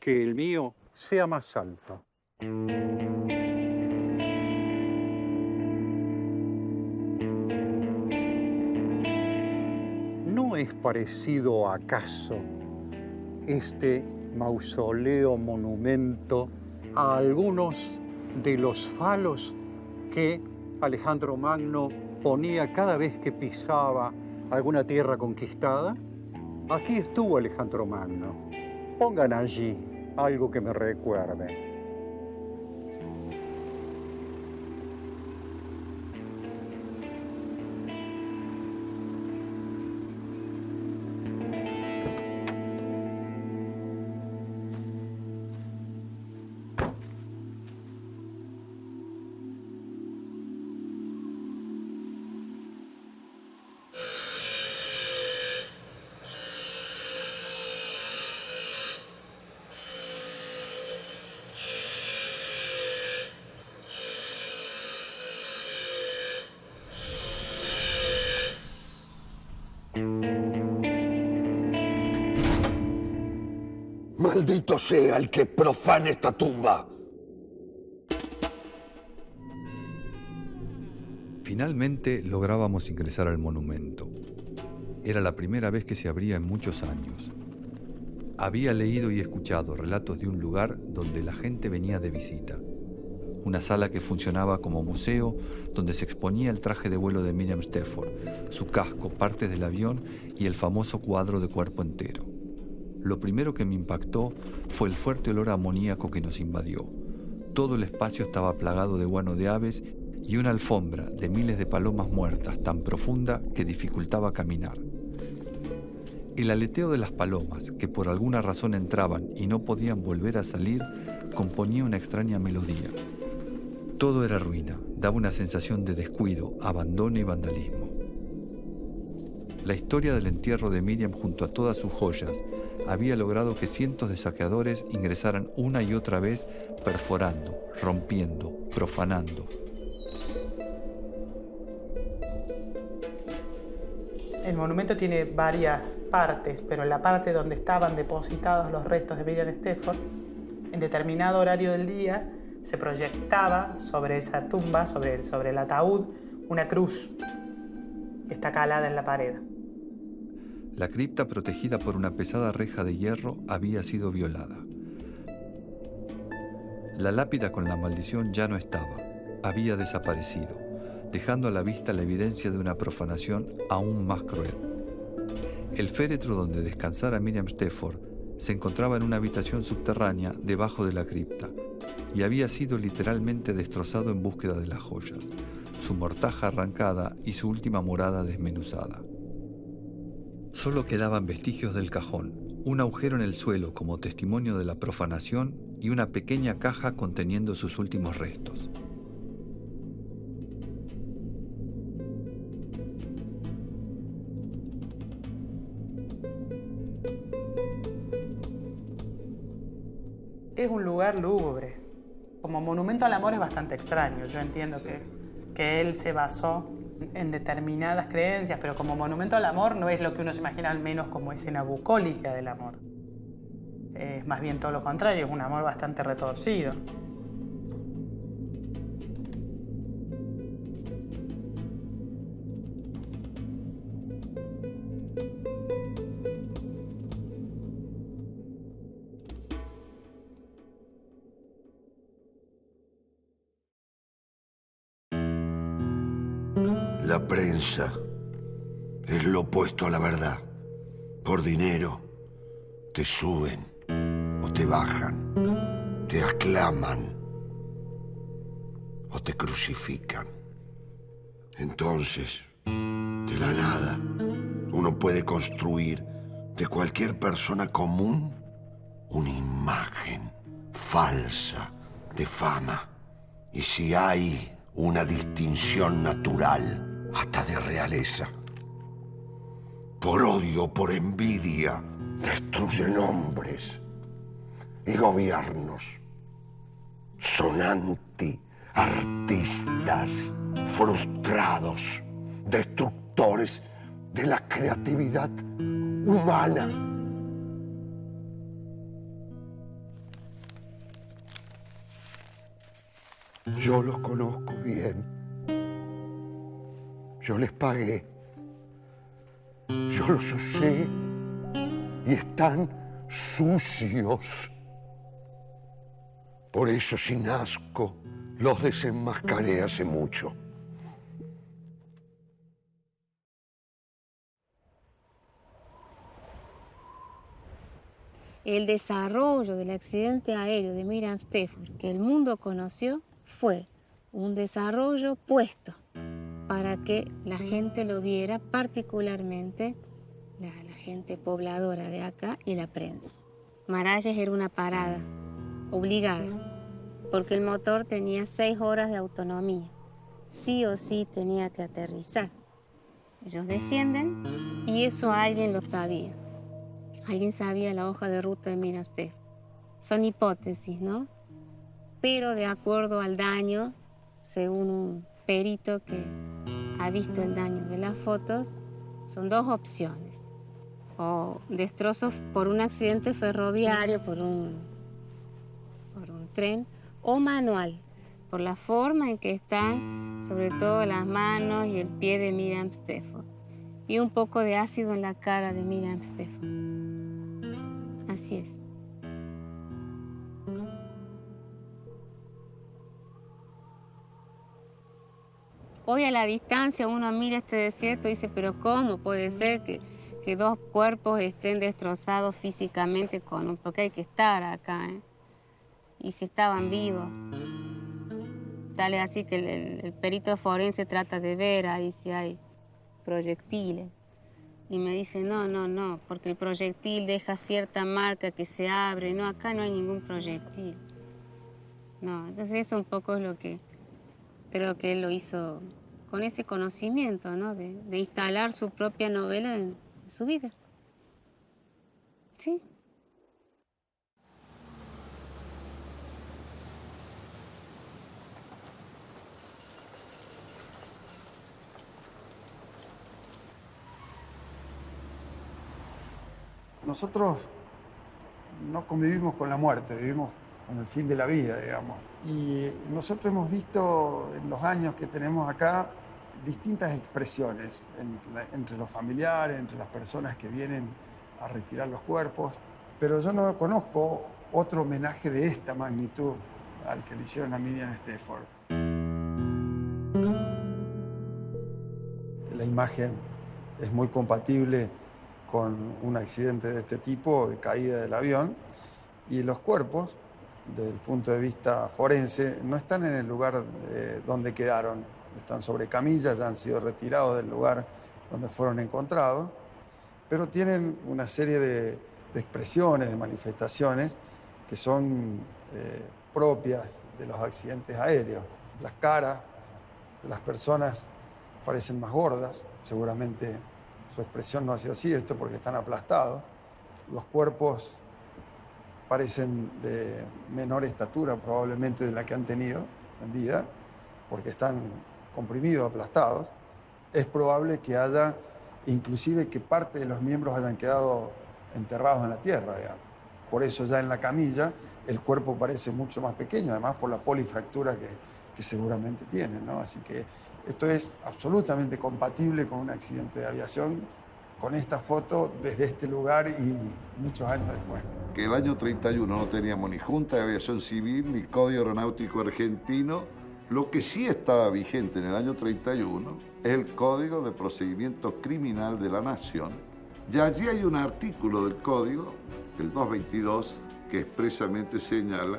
que el mío sea más alto? ¿No es parecido acaso este mausoleo monumento a algunos de los falos que Alejandro Magno ponía cada vez que pisaba alguna tierra conquistada? Aquí estuvo Alejandro Magno. Pongan allí algo que me recuerde. Maldito sea el que profane esta tumba. Finalmente lográbamos ingresar al monumento. Era la primera vez que se abría en muchos años. Había leído y escuchado relatos de un lugar donde la gente venía de visita. Una sala que funcionaba como museo donde se exponía el traje de vuelo de Miriam Stafford, su casco, partes del avión y el famoso cuadro de cuerpo entero. Lo primero que me impactó fue el fuerte olor amoníaco que nos invadió. Todo el espacio estaba plagado de guano de aves y una alfombra de miles de palomas muertas tan profunda que dificultaba caminar. El aleteo de las palomas, que por alguna razón entraban y no podían volver a salir, componía una extraña melodía. Todo era ruina, daba una sensación de descuido, abandono y vandalismo. La historia del entierro de Miriam junto a todas sus joyas había logrado que cientos de saqueadores ingresaran una y otra vez, perforando, rompiendo, profanando. El monumento tiene varias partes, pero en la parte donde estaban depositados los restos de Miriam Stafford, en determinado horario del día se proyectaba sobre esa tumba, sobre el ataúd, una cruz que está calada en la pared. La cripta, protegida por una pesada reja de hierro, había sido violada. La lápida con la maldición ya no estaba, había desaparecido, dejando a la vista la evidencia de una profanación aún más cruel. El féretro donde descansara Miriam Stafford se encontraba en una habitación subterránea debajo de la cripta y había sido literalmente destrozado en búsqueda de las joyas, su mortaja arrancada y su última morada desmenuzada. Solo quedaban vestigios del cajón, un agujero en el suelo como testimonio de la profanación y una pequeña caja conteniendo sus últimos restos. Es un lugar lúgubre. Como monumento al amor es bastante extraño. Yo entiendo que él se basó en determinadas creencias, pero como monumento al amor no es lo que uno se imagina, al menos como escena bucólica del amor. Es más bien todo lo contrario, es un amor bastante retorcido. La prensa es lo opuesto a la verdad. Por dinero te suben o te bajan, te aclaman o te crucifican. Entonces, de la nada, uno puede construir de cualquier persona común una imagen falsa de fama. Y si hay una distinción natural, hasta de realeza, por odio, por envidia, destruyen hombres y gobiernos. Son anti-artistas, frustrados, destructores de la creatividad humana. Yo los conozco bien. Yo les pagué. Yo los usé y están sucios. Por eso, sin asco, los desenmascaré hace mucho. el desarrollo del accidente aéreo de Miriam Stafford que el mundo conoció fue un desarrollo puesto para que la gente lo viera, particularmente la gente pobladora de acá, y la prenda. Maralles era una parada obligada, porque el motor tenía 6 horas de autonomía. Sí o sí tenía que aterrizar. Ellos descienden y eso alguien lo sabía. Alguien sabía la hoja de ruta de Miriam Stafford. Son hipótesis, ¿no? Pero de acuerdo al daño, según un perito que ha visto el daño de las fotos, son 2 opciones. O destrozos por un accidente ferroviario, por un tren, o manual, por la forma en que están, sobre todo las manos y el pie de Miriam Stafford. Y un poco de ácido en la cara de Miriam Stafford. Así es. Hoy a la distancia uno mira este desierto y dice, pero ¿cómo puede ser que 2 cuerpos estén destrozados físicamente porque hay que estar acá, ¿eh? Y si estaban vivos. Tal es así que el perito forense trata de ver ahí si hay proyectiles. Y me dice, no, porque el proyectil deja cierta marca que se abre. No, acá no hay ningún proyectil. No, entonces eso un poco es lo que creo que él lo hizo con ese conocimiento, ¿no? De instalar su propia novela en su vida. Sí. Nosotros no convivimos con la muerte, vivimos con el fin de la vida, digamos. Y nosotros hemos visto en los años que tenemos acá distintas expresiones entre los familiares, entre las personas que vienen a retirar los cuerpos, pero yo no conozco otro homenaje de esta magnitud al que le hicieron a Miriam Stafford. La imagen es muy compatible con un accidente de este tipo, de caída del avión, y los cuerpos, desde el punto de vista forense, no están en el lugar donde quedaron, están sobre camillas, ya han sido retirados del lugar donde fueron encontrados, pero tienen una serie de expresiones, de manifestaciones que son propias de los accidentes aéreos. Las caras de las personas parecen más gordas, seguramente su expresión no ha sido así, esto porque están aplastados. Los cuerpos parecen de menor estatura probablemente de la que han tenido en vida, porque están comprimidos, aplastados. Es probable que haya, inclusive que parte de los miembros hayan quedado enterrados en la tierra, digamos. Por eso ya en la camilla el cuerpo parece mucho más pequeño, además por la polifractura que seguramente tienen, ¿no? Así que esto es absolutamente compatible con un accidente de aviación, con esta foto desde este lugar y muchos años después. Que el año 31 no teníamos ni Junta de Aviación Civil ni Código Aeronáutico Argentino. Lo que sí estaba vigente en el año 31 es el Código de Procedimiento Criminal de la Nación. Y allí hay un artículo del Código, el 222, que expresamente señala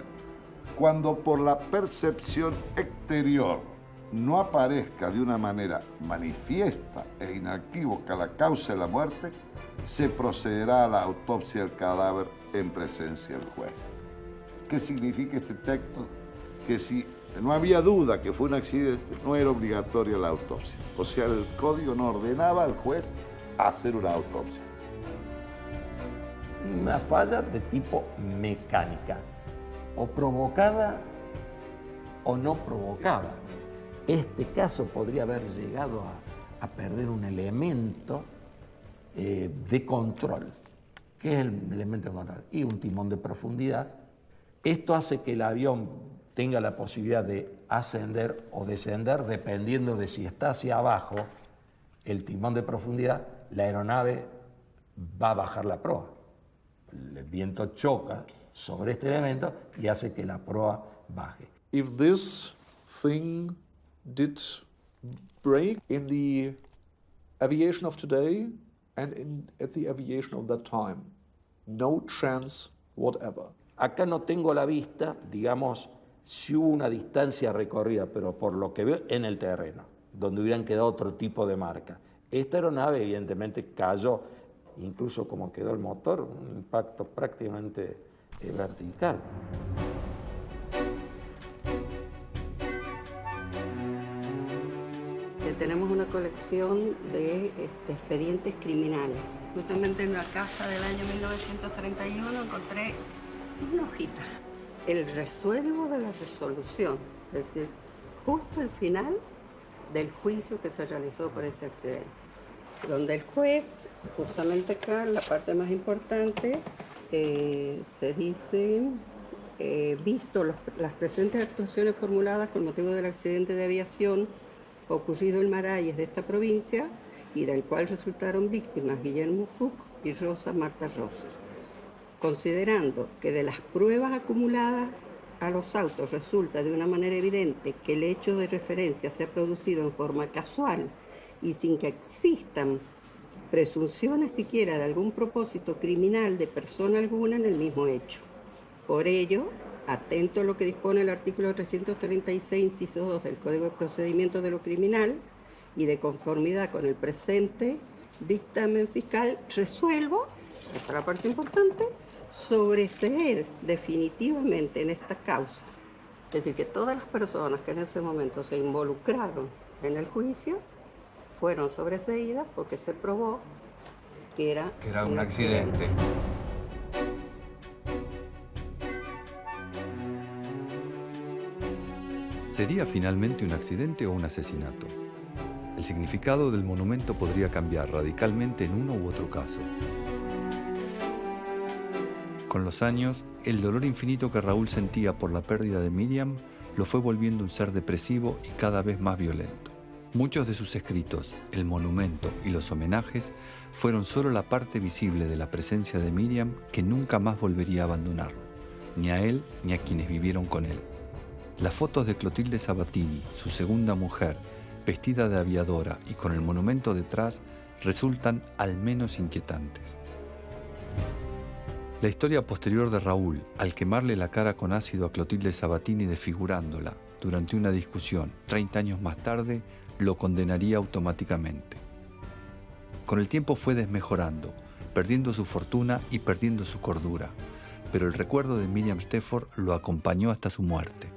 cuando por la percepción exterior no aparezca de una manera manifiesta e inequívoca la causa de la muerte, se procederá a la autopsia del cadáver en presencia del juez. ¿Qué significa este texto? Que si no había duda que fue un accidente, no era obligatoria la autopsia. O sea, el código no ordenaba al juez hacer una autopsia. Una falla de tipo mecánica, o provocada o no provocada. Este caso podría haber llegado a perder un elemento de control. ¿Qué es el elemento de control? Y un timón de profundidad. Esto hace que el avión tenga la posibilidad de ascender o descender dependiendo de si está hacia abajo el timón de profundidad, la aeronave va a bajar la proa. El viento choca sobre este elemento y hace que la proa baje. If this thing did break in the aviation of today and at the aviation of that time, no chance whatever. Acá no tengo la vista, digamos, si hubo una distancia recorrida, pero por lo que veo en el terreno, donde hubieran quedado otro tipo de marca. Esta aeronave evidentemente cayó, incluso como quedó el motor, un impacto prácticamente vertical. Tenemos una colección de expedientes criminales. Justamente en la caja del año 1931 encontré una hojita. El resuelvo de la resolución, es decir, justo el final del juicio que se realizó por ese accidente. Donde el juez, justamente acá, en la parte más importante, se dice, visto las presentes actuaciones formuladas con motivo del accidente de aviación ocurrido en Maralles de esta provincia y del cual resultaron víctimas Guillermo Fuch y Rosa Marta Rossi. Considerando que de las pruebas acumuladas a los autos resulta de una manera evidente que el hecho de referencia se ha producido en forma casual y sin que existan presunciones siquiera de algún propósito criminal de persona alguna en el mismo hecho. Por ello, atento a lo que dispone el artículo 336, inciso 2 del Código de Procedimiento de lo Criminal y de conformidad con el presente dictamen fiscal, resuelvo, esa es la parte importante, sobreseer definitivamente en esta causa. Es decir, que todas las personas que en ese momento se involucraron en el juicio fueron sobreseídas porque se probó que era un accidente. ¿Sería finalmente un accidente o un asesinato? El significado del monumento podría cambiar radicalmente en uno u otro caso. Con los años, el dolor infinito que Raúl sentía por la pérdida de Miriam lo fue volviendo un ser depresivo y cada vez más violento. Muchos de sus escritos, el monumento y los homenajes fueron solo la parte visible de la presencia de Miriam que nunca más volvería a abandonarlo, ni a él ni a quienes vivieron con él. Las fotos de Clotilde Sabatini, su segunda mujer, vestida de aviadora y con el monumento detrás, resultan al menos inquietantes. La historia posterior de Raúl, al quemarle la cara con ácido a Clotilde Sabatini desfigurándola durante una discusión 30 años más tarde, lo condenaría automáticamente. Con el tiempo fue desmejorando, perdiendo su fortuna y perdiendo su cordura, pero el recuerdo de Miriam Stafford lo acompañó hasta su muerte.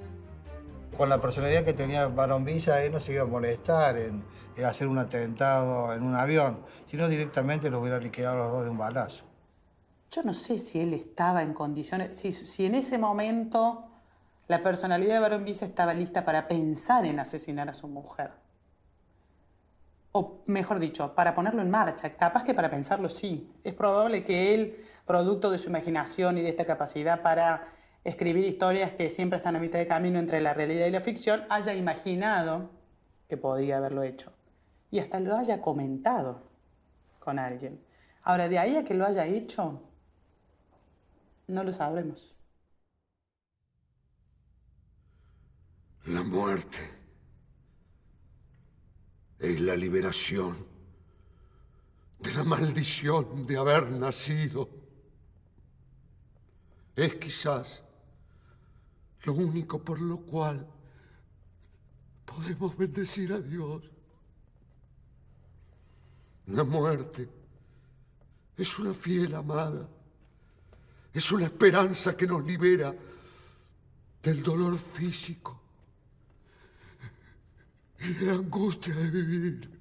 Con la personalidad que tenía Barón Villa, él no se iba a molestar en hacer un atentado en un avión, sino directamente lo hubiera liquidado a los dos de un balazo. Yo no sé si él estaba en condiciones, si en ese momento la personalidad de Barón Villa estaba lista para pensar en asesinar a su mujer. O mejor dicho, para ponerlo en marcha. Capaz que para pensarlo sí. Es probable que él, producto de su imaginación y de esta capacidad para escribir historias que siempre están a mitad de camino entre la realidad y la ficción, haya imaginado que podría haberlo hecho. Y hasta lo haya comentado con alguien. Ahora, de ahí a que lo haya hecho, no lo sabremos. La muerte es la liberación de la maldición de haber nacido. Es quizás lo único por lo cual podemos bendecir a Dios. La muerte es una fiel amada, es una esperanza que nos libera del dolor físico y de la angustia de vivir.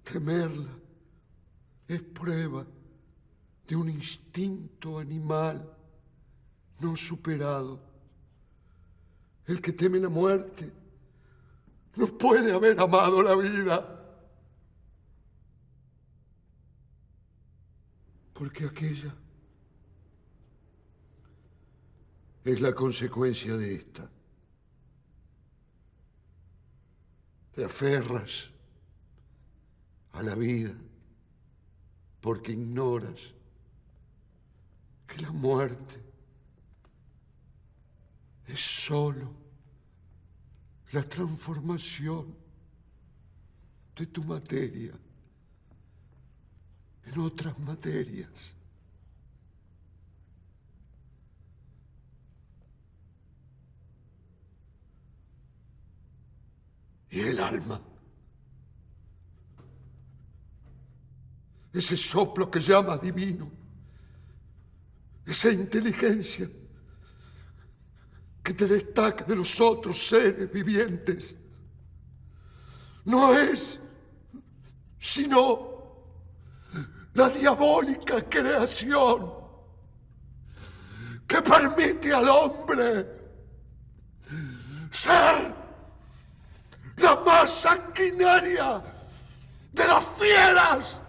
Temerla es prueba de un instinto animal no superado. El que teme la muerte no puede haber amado la vida, porque aquella es la consecuencia de esta. Te aferras a la vida porque ignoras que la muerte es solo la transformación de tu materia en otras materias. Y el alma, ese soplo que llama divino, esa inteligencia que te destaca de los otros seres vivientes, no es sino la diabólica creación que permite al hombre ser la más sanguinaria de las fieras.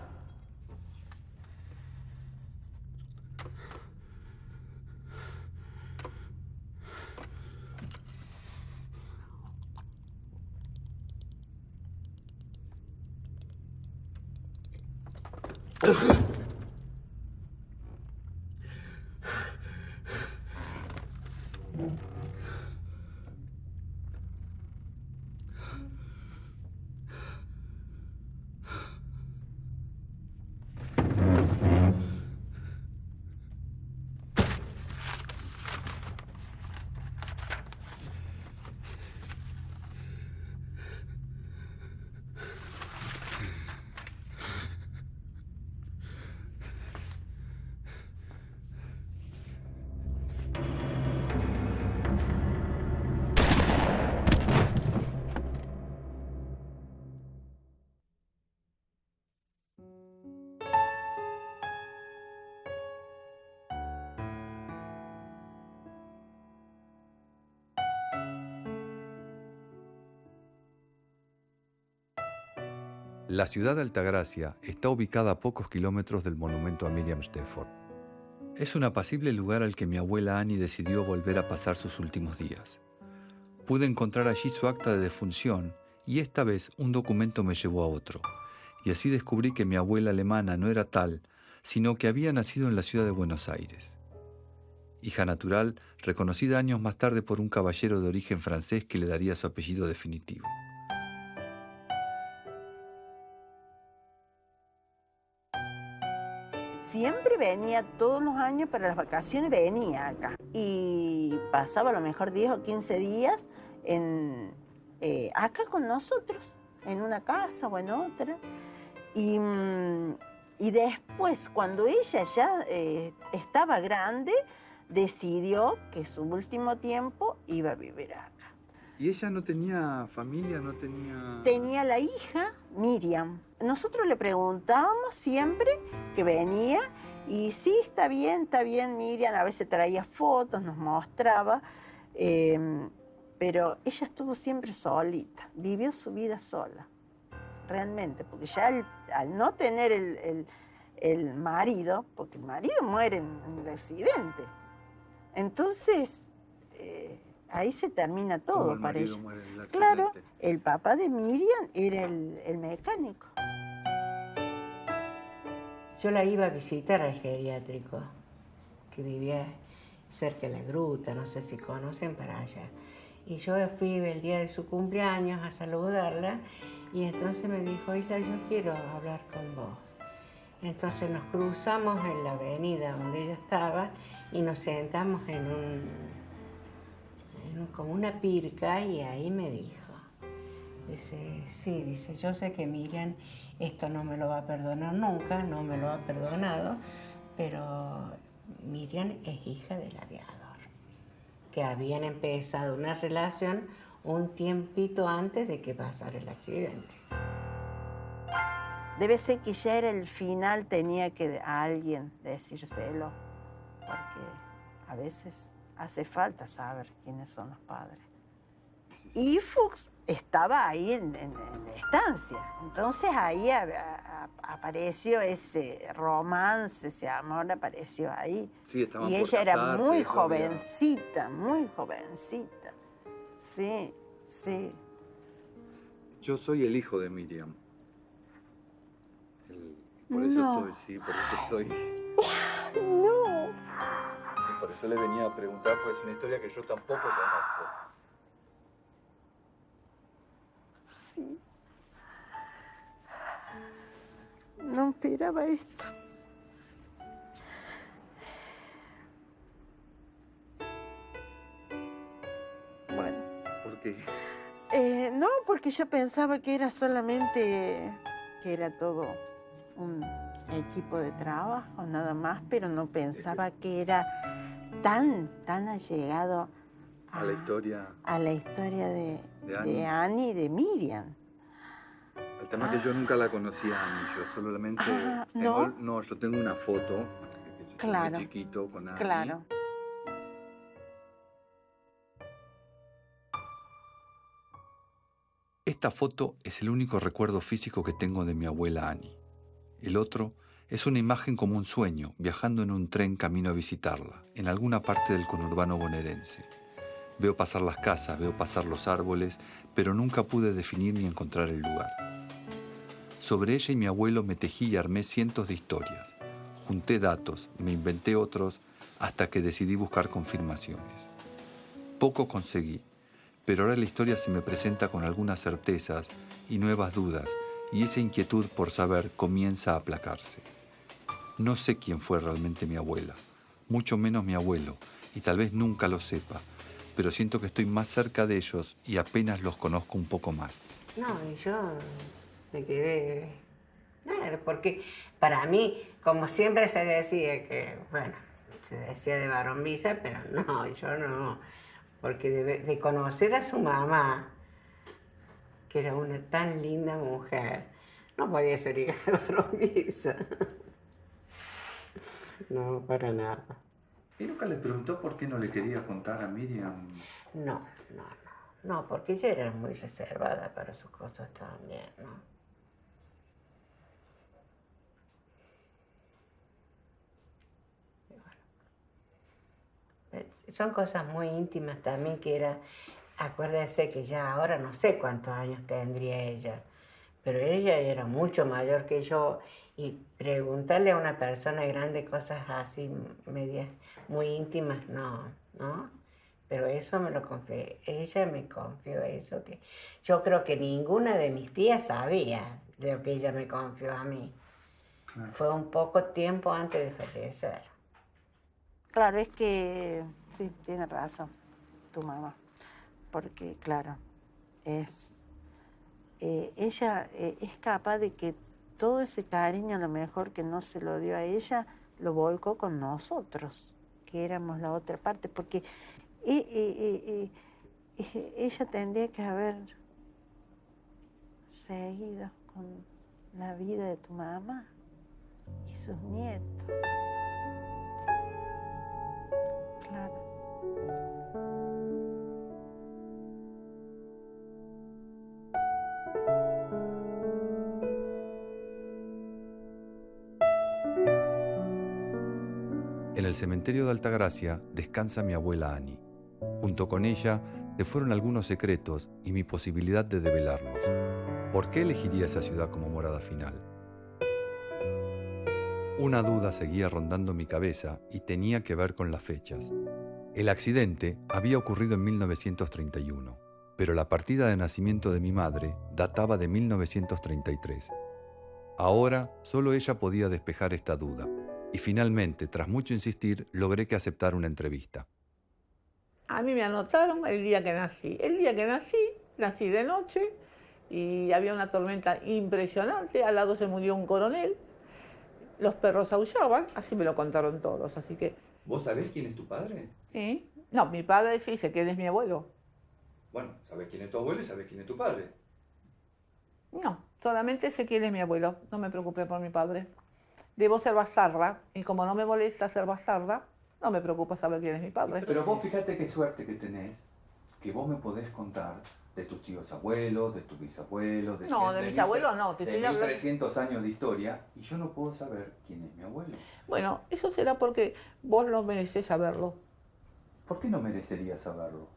La ciudad de Altagracia está ubicada a pocos kilómetros del monumento a Miriam Stafford. Es un apacible lugar al que mi abuela Annie decidió volver a pasar sus últimos días. Pude encontrar allí su acta de defunción y esta vez un documento me llevó a otro. Y así descubrí que mi abuela alemana no era tal, sino que había nacido en la ciudad de Buenos Aires. Hija natural, reconocida años más tarde por un caballero de origen francés que le daría su apellido definitivo. Siempre venía, todos los años para las vacaciones venía acá. Y pasaba a lo mejor 10 o 15 días acá con nosotros, en una casa o en otra. Y después, cuando ella ya estaba grande, decidió que su último tiempo iba a vivir acá. ¿Y ella no tenía familia, no tenía...? Tenía la hija, Miriam. Nosotros le preguntábamos siempre que venía y sí, está bien, Miriam. A veces traía fotos, nos mostraba, pero ella estuvo siempre solita, vivió su vida sola, realmente, porque ya al no tener el marido, porque el marido muere en el accidente, entonces... ahí se termina todo para ella. Claro, el papá de Miriam era el mecánico. Yo la iba a visitar al geriátrico, que vivía cerca de la gruta, no sé si conocen para allá. Y yo fui el día de su cumpleaños a saludarla y entonces me dijo, Isla, yo quiero hablar con vos. Entonces nos cruzamos en la avenida donde ella estaba y nos sentamos como una pirca y ahí me dijo, dice, sí, dice, yo sé que Miriam esto no me lo va a perdonar nunca, no me lo ha perdonado, pero Miriam es hija del aviador, que habían empezado una relación un tiempito antes de que pasara el accidente. Debe ser que ya era el final, tenía que a alguien decírselo, porque a veces hace falta saber quiénes son los padres. Y Fuchs estaba ahí en la estancia. Entonces ahí apareció ese romance, ese amor apareció ahí. Sí, estaban y por ella era casarse, muy eso jovencita, muy jovencita. Sí, sí. Yo soy el hijo de Miriam. Por eso No. estoy, sí, por eso estoy. No. Por eso le venía a preguntar, pues es una historia que yo tampoco conozco. Sí. No esperaba esto. Bueno. ¿Por qué? No, porque yo pensaba que era solamente, que era todo un equipo de trabajo, nada más, pero no pensaba que era tan allegado A la historia. a la historia de Annie. Annie y de Miriam. El tema es que yo nunca la conocía a Annie, yo solamente yo tengo una foto que yo Claro, muy chiquito con Annie. Claro. Esta foto es el único recuerdo físico que tengo de mi abuela Annie. El otro es una imagen como un sueño, viajando en un tren camino a visitarla, en alguna parte del conurbano bonaerense. Veo pasar las casas, veo pasar los árboles, pero nunca pude definir ni encontrar el lugar. Sobre ella y mi abuelo me tejí y armé cientos de historias. Junté datos, me inventé otros, hasta que decidí buscar confirmaciones. Poco conseguí, pero ahora la historia se me presenta con algunas certezas y nuevas dudas, y esa inquietud por saber comienza a aplacarse. No sé quién fue realmente mi abuela, mucho menos mi abuelo, y tal vez nunca lo sepa, pero siento que estoy más cerca de ellos y apenas los conozco un poco más. No, y yo me quedé... Claro, porque para mí, como siempre se decía que, bueno, se decía de Barón-Visa, pero no, yo no. Porque de conocer a su mamá, que era una tan linda mujer, no podía ser hija de Barón-Visa. No, para nada. ¿Y nunca le preguntó por qué no le quería contar a Miriam? No, porque ella era muy reservada para sus cosas también, ¿no? Son cosas muy íntimas también que era, acuérdese que ya ahora no sé cuántos años tendría ella, pero ella era mucho mayor que yo y preguntarle a una persona grande cosas así medias muy íntimas, no. Pero eso me lo confió, ella me confió eso, que yo creo que ninguna de mis tías sabía de lo que ella me confió a mí. Claro. Fue un poco tiempo antes de fallecer. Claro, es que sí, tiene razón tu mamá, porque claro, ella es capaz de que todo ese cariño, a lo mejor que no se lo dio a ella, lo volcó con nosotros, que éramos la otra parte, porque ella tendría que haber seguido con la vida de tu mamá y sus nietos. Claro. En el cementerio de Altagracia descansa mi abuela Annie. Junto con ella se fueron algunos secretos y mi posibilidad de develarlos. ¿Por qué elegiría esa ciudad como morada final? Una duda seguía rondando mi cabeza y tenía que ver con las fechas. El accidente había ocurrido en 1931, pero la partida de nacimiento de mi madre databa de 1933. Ahora solo ella podía despejar esta duda, y finalmente, tras mucho insistir, logré que aceptara una entrevista. A mí me anotaron el día que nací. El día que nací de noche y había una tormenta impresionante. Al lado se murió un coronel. Los perros aullaban, así me lo contaron todos, así que... ¿Vos sabés quién es tu padre? Sí. No, mi padre sí sé quién es mi abuelo. Bueno, sabés quién es tu abuelo y sabés quién es tu padre. No, solamente sé quién es mi abuelo. No me preocupé por mi padre. Debo ser bastarda, y como no me molesta ser bastarda, no me preocupa saber quién es mi padre. Pero vos fíjate qué suerte que tenés, que vos me podés contar de tus tíos abuelos, de tus bisabuelos, de... No, de mis abuelos no, te estoy hablando... 1300 años de historia, y yo no puedo saber quién es mi abuelo. Bueno, eso será porque vos no merecés saberlo. ¿Por qué no merecería saberlo?